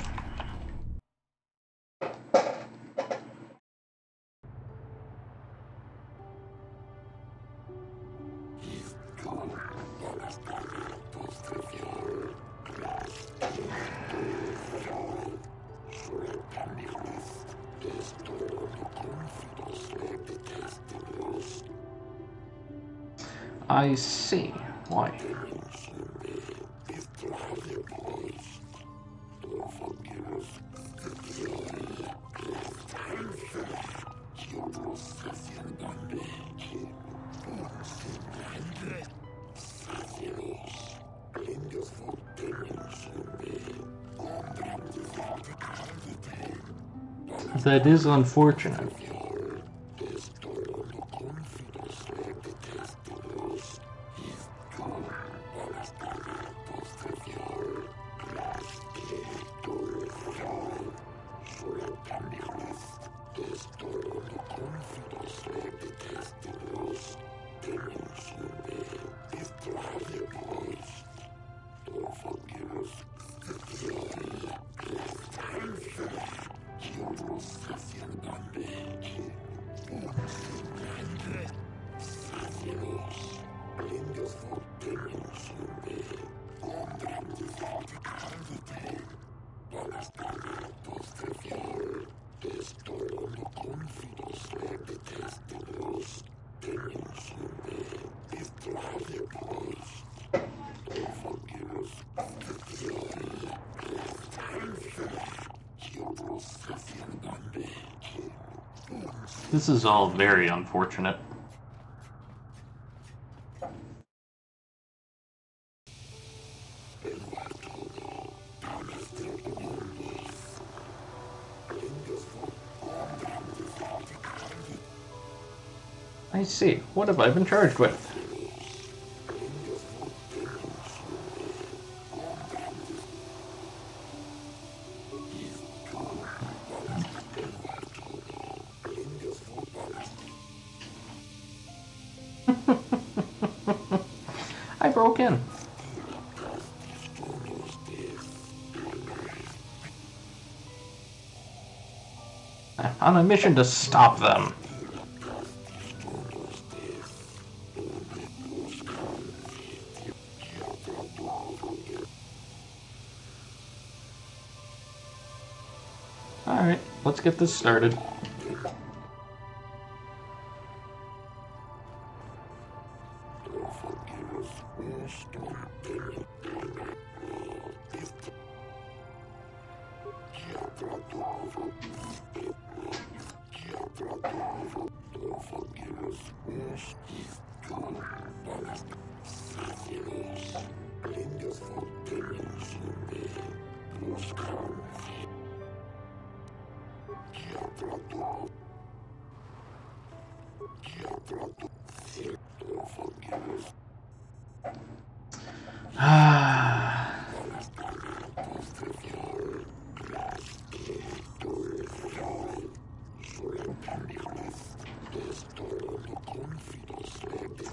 I see. Why? That is unfortunate. This is all very unfortunate. I see. What have I been charged with? broke in. I'm on a mission to stop them. Alright, let's get this started.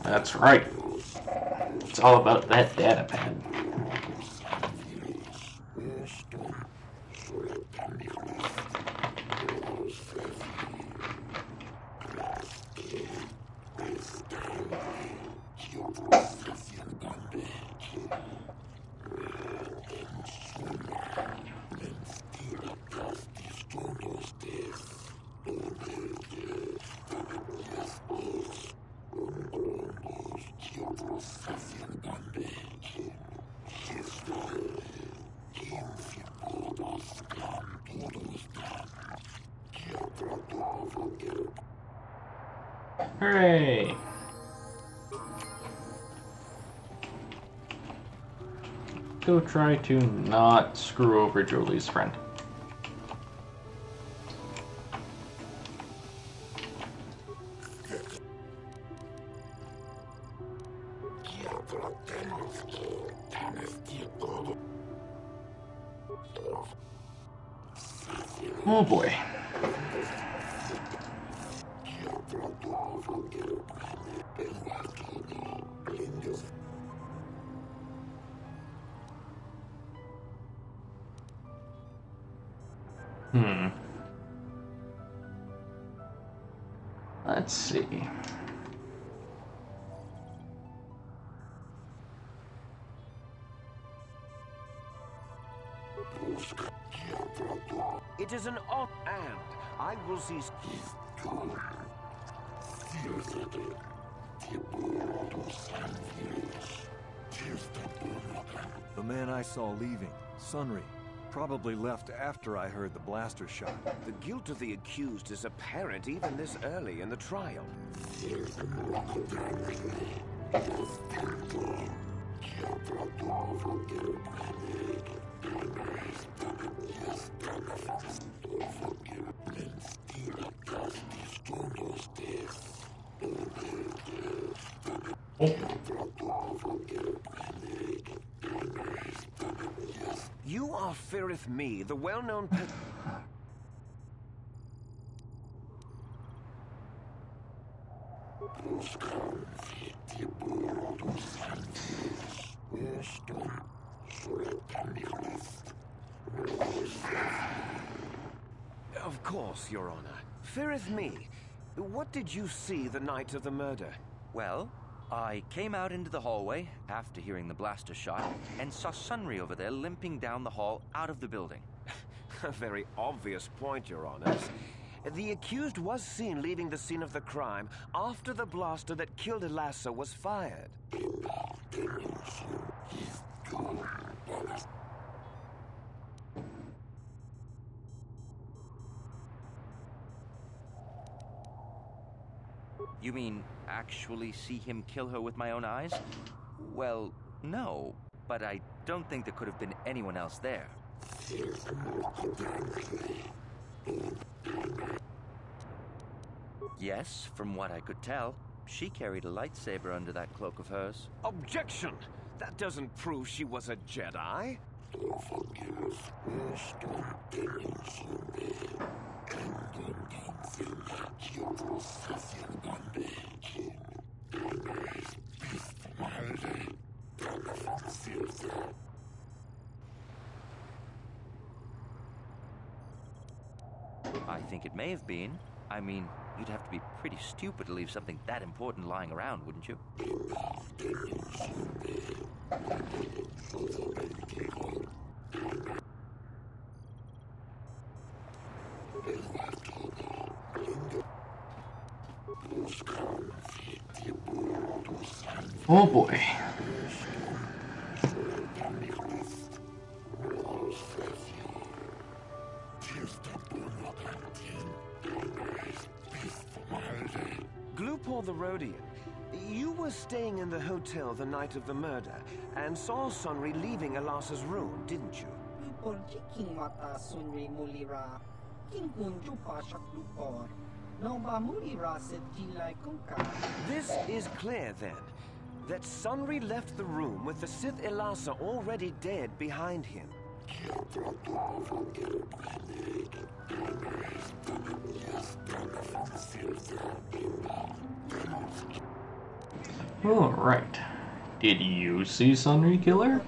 That's right. It's all about that data pad. Hooray! Go try to not screw over Jolie's friend. Oh boy. Let's see. It is an odd and I will see. The man I saw leaving, Sunry, probably left after I heard the blaster shot. The guilt of the accused is apparent even this early in the trial. You are feareth me, the well-known Of course, Your Honor. Feareth me. What did you see the night of the murder? Well, I came out into the hallway after hearing the blaster shot and saw Sunry over there limping down the hall out of the building. A very obvious point, Your Honors. The accused was seen leaving the scene of the crime after the blaster that killed Elassa was fired. You mean actually see him kill her with my own eyes? Well, no, but I don't think there could have been anyone else there. Yes, from what I could tell, she carried a lightsaber under that cloak of hers. Objection! That doesn't prove she was a Jedi. I think it may have been. I mean, you'd have to be pretty stupid to leave something that important lying around, wouldn't you? Oh boy. Glupor the Rhodian, you were staying in the hotel the night of the murder and saw Sunry leaving Elassa's room, didn't you? This is clear, then, that Sunry left the room with the Sith Elassa already dead behind him. Alright. Did you see Sunry kill her?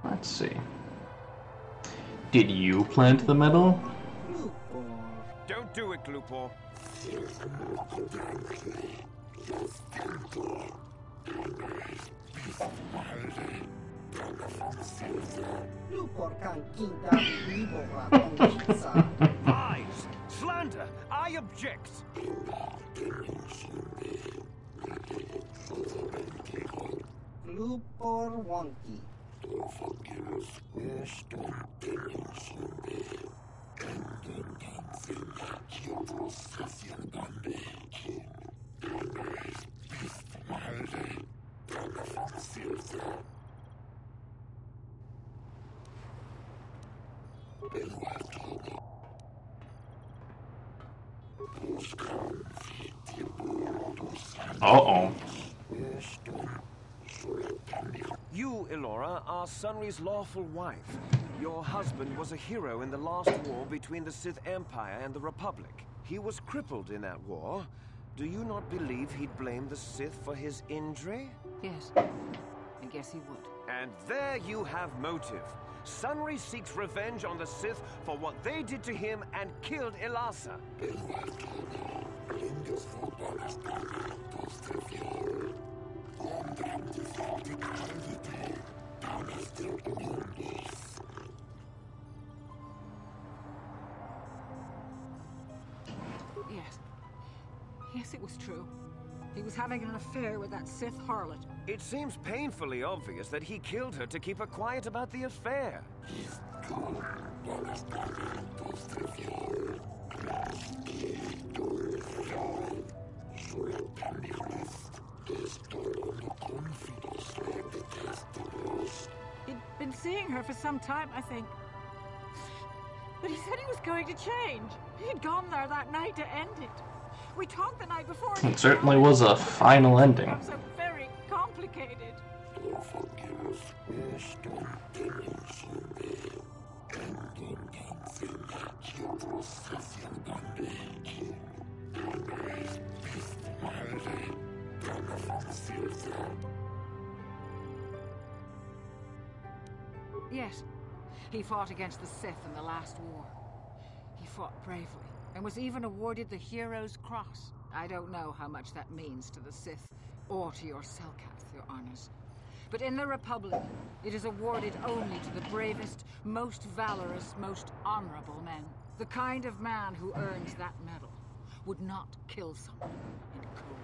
Let's see. Did you plant the medal? Don't do it, Glupor. Lies! Slander! I object! Glupor wonky. Uh-oh. You, Elora, are Sunry's lawful wife. Your husband was a hero in the last war between the Sith Empire and the Republic. He was crippled in that war. Do you not believe he'd blame the Sith for his injury? Yes, I guess he would. And there you have motive. Sunry seeks revenge on the Sith for what they did to him and killed Elassa. Yes. Yes, it was true. He was having an affair with that Sith harlot. It seems painfully obvious that he killed her to keep her quiet about the affair. He'd been seeing her for some time, I think. But he said he was going to change. He'd gone there that night to end it. We talked the night before. It certainly was a final ending. It was so very complicated. Yes, he fought against the Sith in the last war. He fought bravely and was even awarded the Hero's Cross. I don't know how much that means to the Sith or to your Selkath, your honors. But in the Republic, it is awarded only to the bravest, most valorous, most honorable men. The kind of man who earns that medal would not kill someone in cold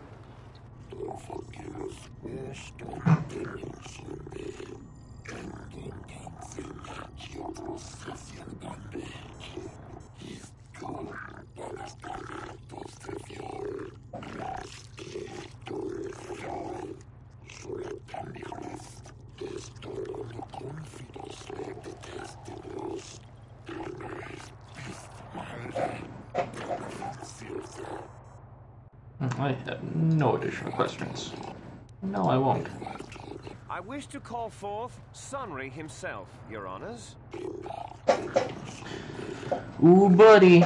I have no additional questions. No, I won't. I wish to call forth Sunry himself, your honors. Ooh, buddy.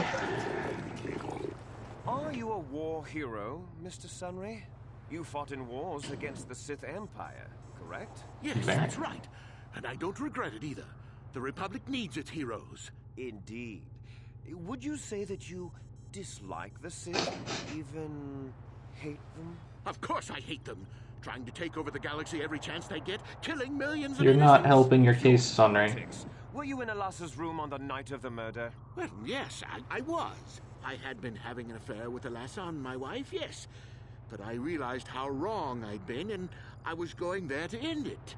Are you a war hero, Mr. Sunray? You fought in wars against the Sith Empire, correct? Yes, that's right. And I don't regret it either. The Republic needs its heroes. Indeed. Would you say that you dislike the Sith? Even hate them? Of course I hate them. Trying to take over the galaxy every chance they get, killing millions of You're not innocents. helping your case, Sunray. Were you in Elassa's room on the night of the murder? Well, yes, I was. I had been having an affair with Elassa and my wife, yes. But I realized how wrong I'd been, and I was going there to end it.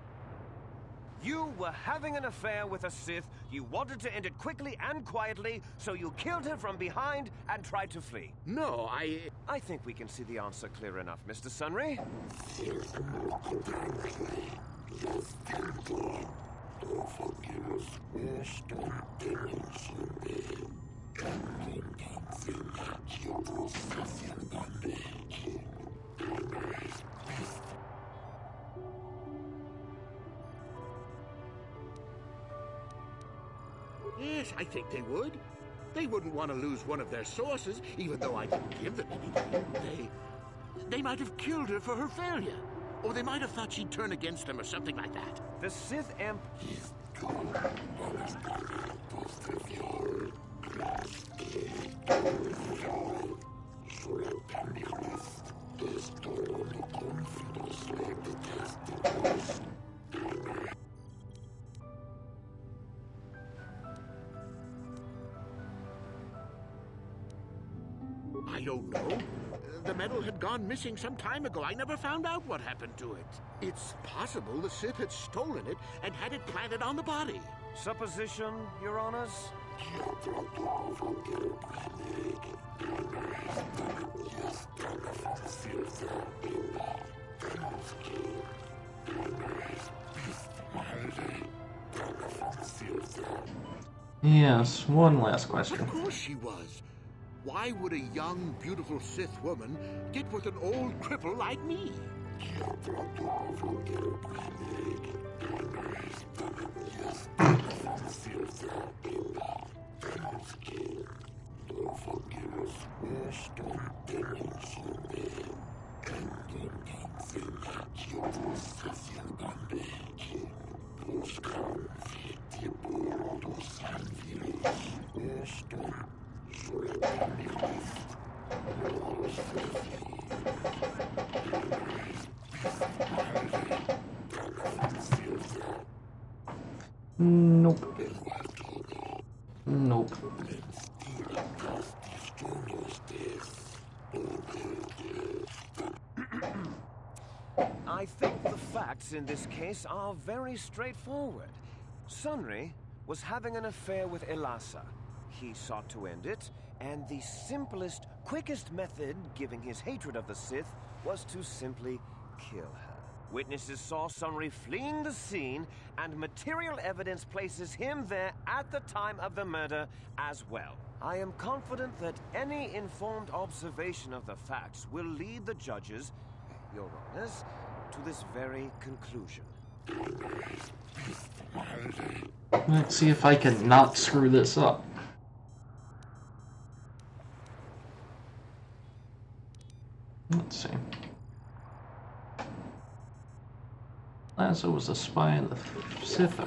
You were having an affair with a Sith, you wanted to end it quickly and quietly, so you killed her from behind and tried to flee. No, I think we can see the answer clear enough, Mr. Sunray. Yes, I think they would. They wouldn't want to lose one of their sources, even though I didn't give them anything. They might have killed her for her failure. Or they might have thought she'd turn against them or something like that. The Sith I don't know. The medal had gone missing some time ago. I never found out what happened to it. It's possible the Sith had stolen it and had it planted on the body. Supposition, Your Honors? Yes, one last question. Of course she was. Why would a young, beautiful Sith woman get with an old cripple like me? Nope. Nope. I think the facts in this case are very straightforward. Sunray was having an affair with Elassa. He sought to end it, and the simplest, quickest method, given his hatred of the Sith, was to simply kill her. Witnesses saw Sunray fleeing the scene, and material evidence places him there at the time of the murder as well. I am confident that any informed observation of the facts will lead the judges, Your Honors, to this very conclusion. Let's see if I can not screw this up. Let's see. Lasso was a spy in the Sith.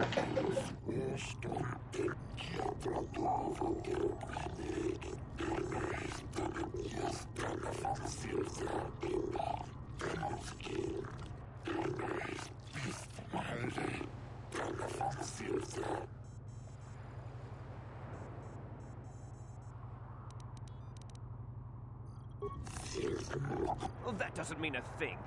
Well, that doesn't mean a thing.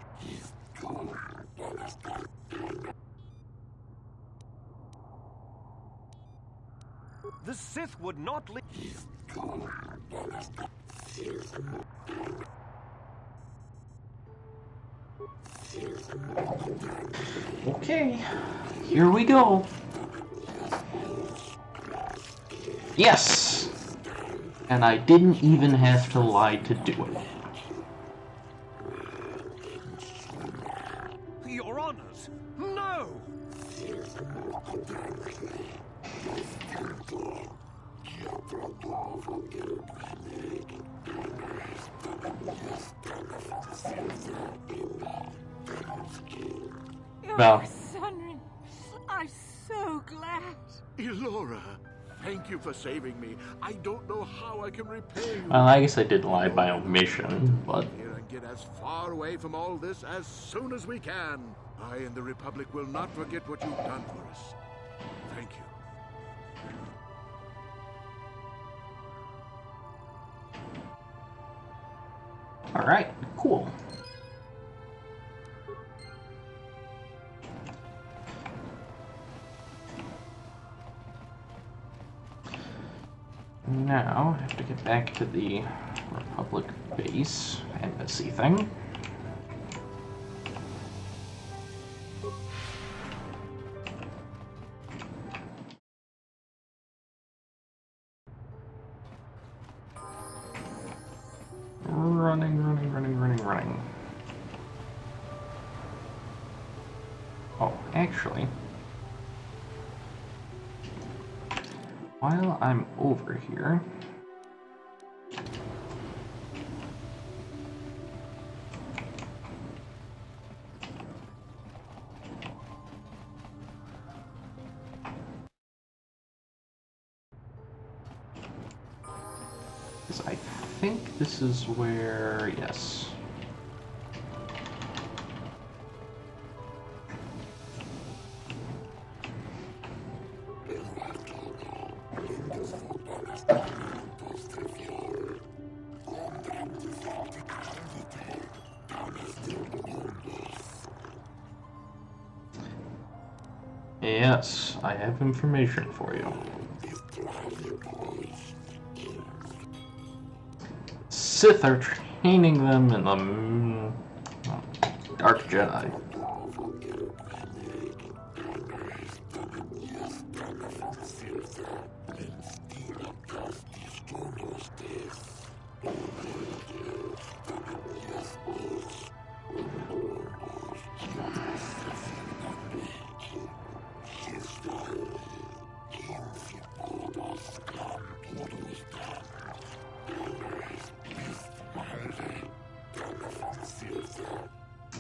The Sith would not leave. Okay, here we go. Yes! And I didn't even have to lie to do it. Your Honors, no! You're Sunrin. I'm so glad. Elora, thank you for saving me. I don't know how I can repay you. Well, I guess I did lie by omission, but... Here and get as far away from all this as soon as we can. I and the Republic will not forget what you've done for us. Thank you. Alright, cool. Now, I have to get back to the Republic base embassy thing. Running. Oh, actually, while I'm over here, because I think this is where, yes. Yes, I have information for you. Sith are training them in the Dark Jedi.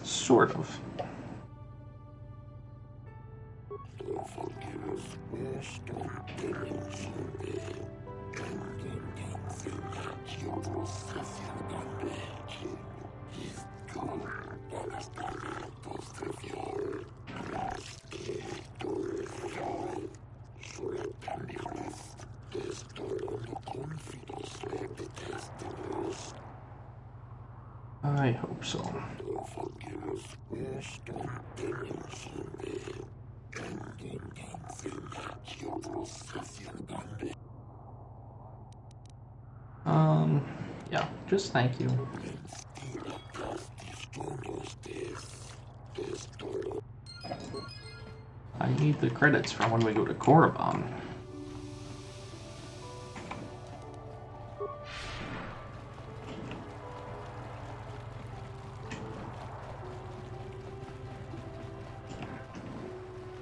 Sort of. I hope so. Yeah, just thank you. I need the credits for when we go to Korriban.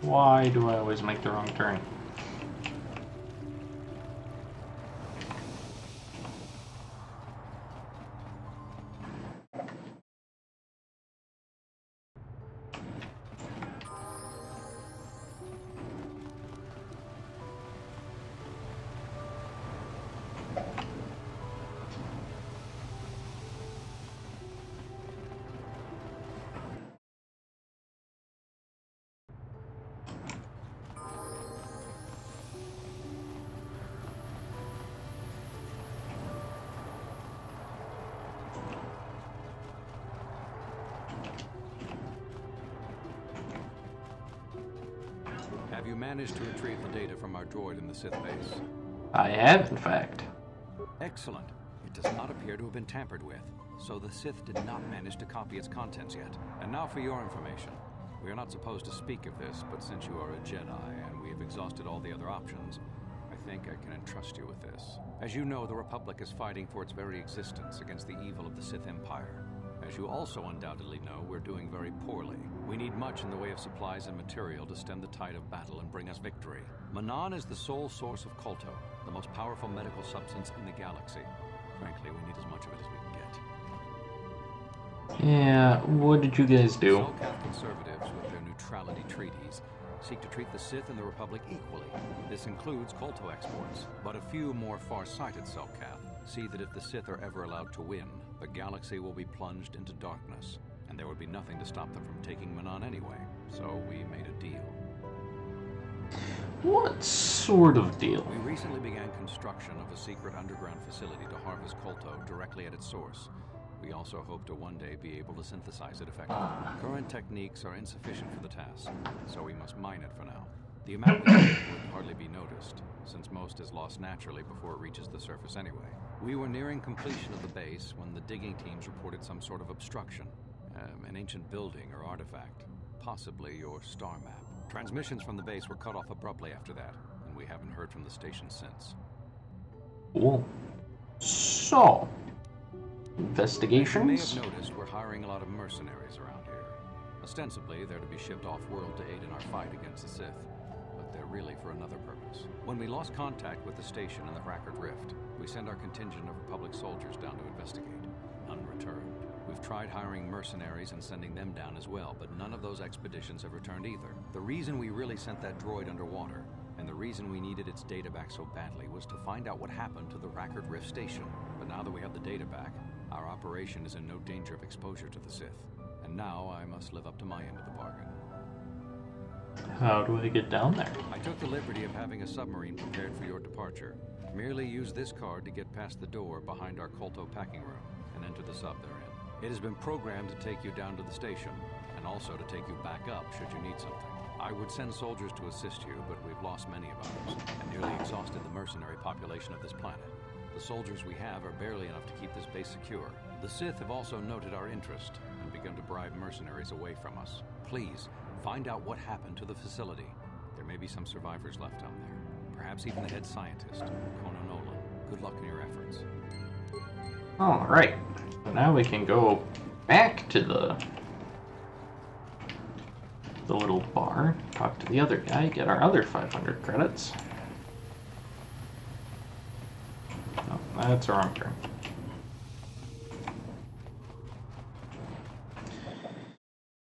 Why do I always make the wrong turn? Have you managed to retrieve the data from our droid in the Sith base? I have, in fact. Excellent. It does not appear to have been tampered with, so the Sith did not manage to copy its contents yet. And now for your information. We are not supposed to speak of this, but since you are a Jedi and we have exhausted all the other options, I think I can entrust you with this. As you know, the Republic is fighting for its very existence against the evil of the Sith Empire. As you also undoubtedly know, we're doing very poorly. We need much in the way of supplies and material to stem the tide of battle and bring us victory. Manaan is the sole source of Kolto, the most powerful medical substance in the galaxy. Frankly, we need as much of it as we can get. Yeah, what did you guys do? Selkath conservatives, with their neutrality treaties, seek to treat the Sith and the Republic equally. This includes Kolto exports, but a few more far-sighted Selkath see that if the Sith are ever allowed to win, the galaxy will be plunged into darkness, and there would be nothing to stop them from taking Manaan anyway. So we made a deal. What sort of deal? We recently began construction of a secret underground facility to harvest Kolto directly at its source. We also hope to one day be able to synthesize it effectively. Current techniques are insufficient for the task, so we must mine it for now. The amount we dig would hardly be noticed, since most is lost naturally before it reaches the surface anyway. We were nearing completion of the base when the digging teams reported some sort of obstruction. An ancient building or artifact, possibly your star map. Transmissions from the base were cut off abruptly after that, and we haven't heard from the station since. Cool. So, investigations? You may have noticed we're hiring a lot of mercenaries around here. Ostensibly, they're to be shipped off-world to aid in our fight against the Sith, but they're really for another purpose. When we lost contact with the station in the Rackard Rift, we sent our contingent of Republic soldiers down to investigate. None returned. We've tried hiring mercenaries and sending them down as well, but none of those expeditions have returned either. The reason we really sent that droid underwater, and the reason we needed its data back so badly, was to find out what happened to the Rackard Rift station. But now that we have the data back, our operation is in no danger of exposure to the Sith. And now I must live up to my end of the bargain. How do I get down there? I took the liberty of having a submarine prepared for your departure. Merely use this card to get past the door behind our Kolto packing room and enter the sub therein. It has been programmed to take you down to the station, and also to take you back up should you need something. I would send soldiers to assist you, but we've lost many of ours, and nearly exhausted the mercenary population of this planet. The soldiers we have are barely enough to keep this base secure. The Sith have also noted our interest, and begun to bribe mercenaries away from us. Please, find out what happened to the facility. There may be some survivors left down there. Perhaps even the head scientist, Kono Nolan. Good luck in your efforts. Alright, so now we can go back to the little bar, talk to the other guy, get our other 500 credits. Oh, that's the wrong turn.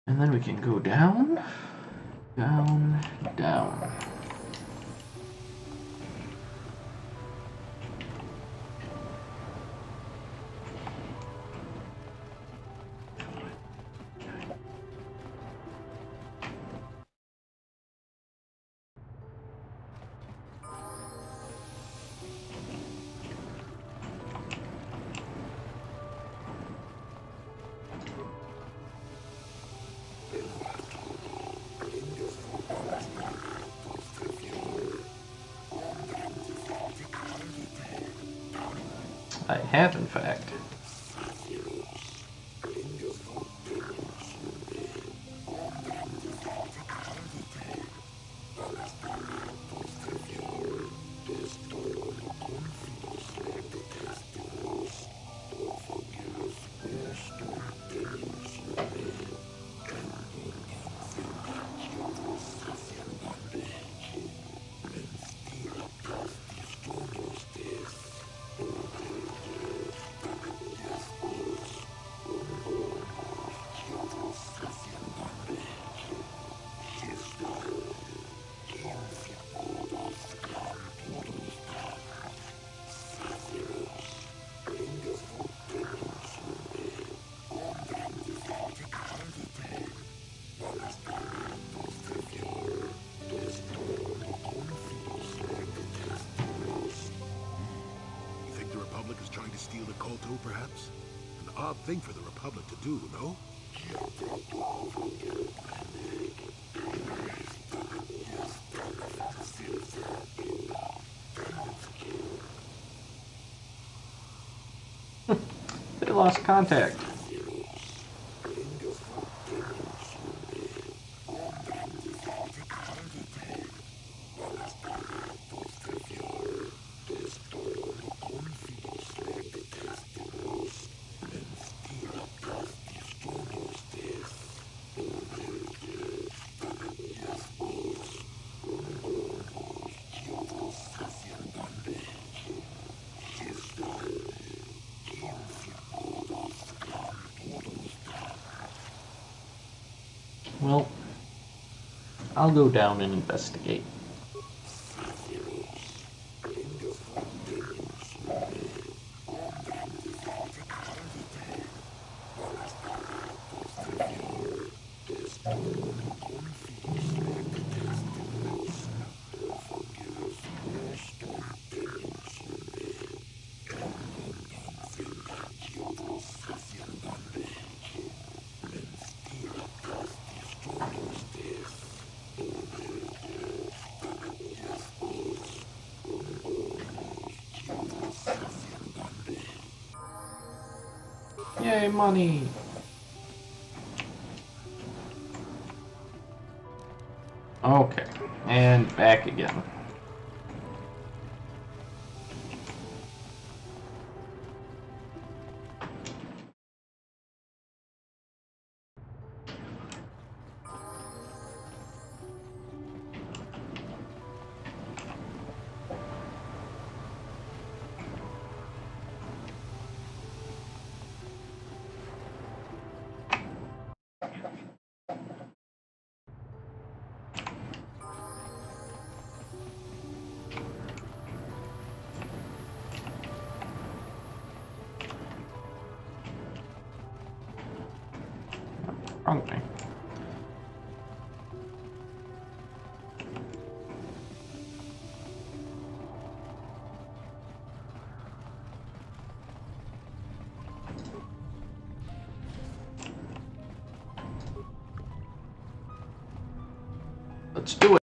And then we can go down, down, down. I have, in fact. Steal the Kolto, perhaps? An odd thing for the Republic to do, no? They lost contact. I'll go down and investigate. Yay, money! Okay, and back again. Wrong way. Let's do it.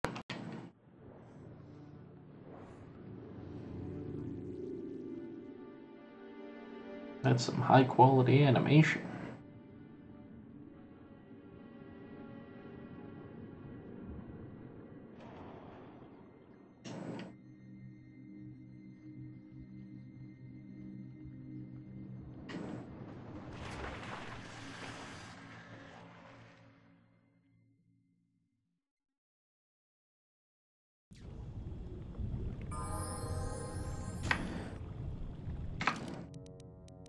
That's some high quality animation.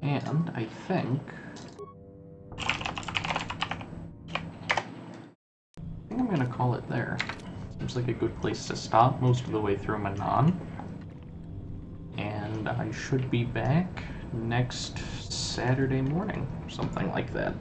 And I think I'm gonna call it there. Seems like a good place to stop most of the way through Manaan. And I should be back next Saturday morning, something like that.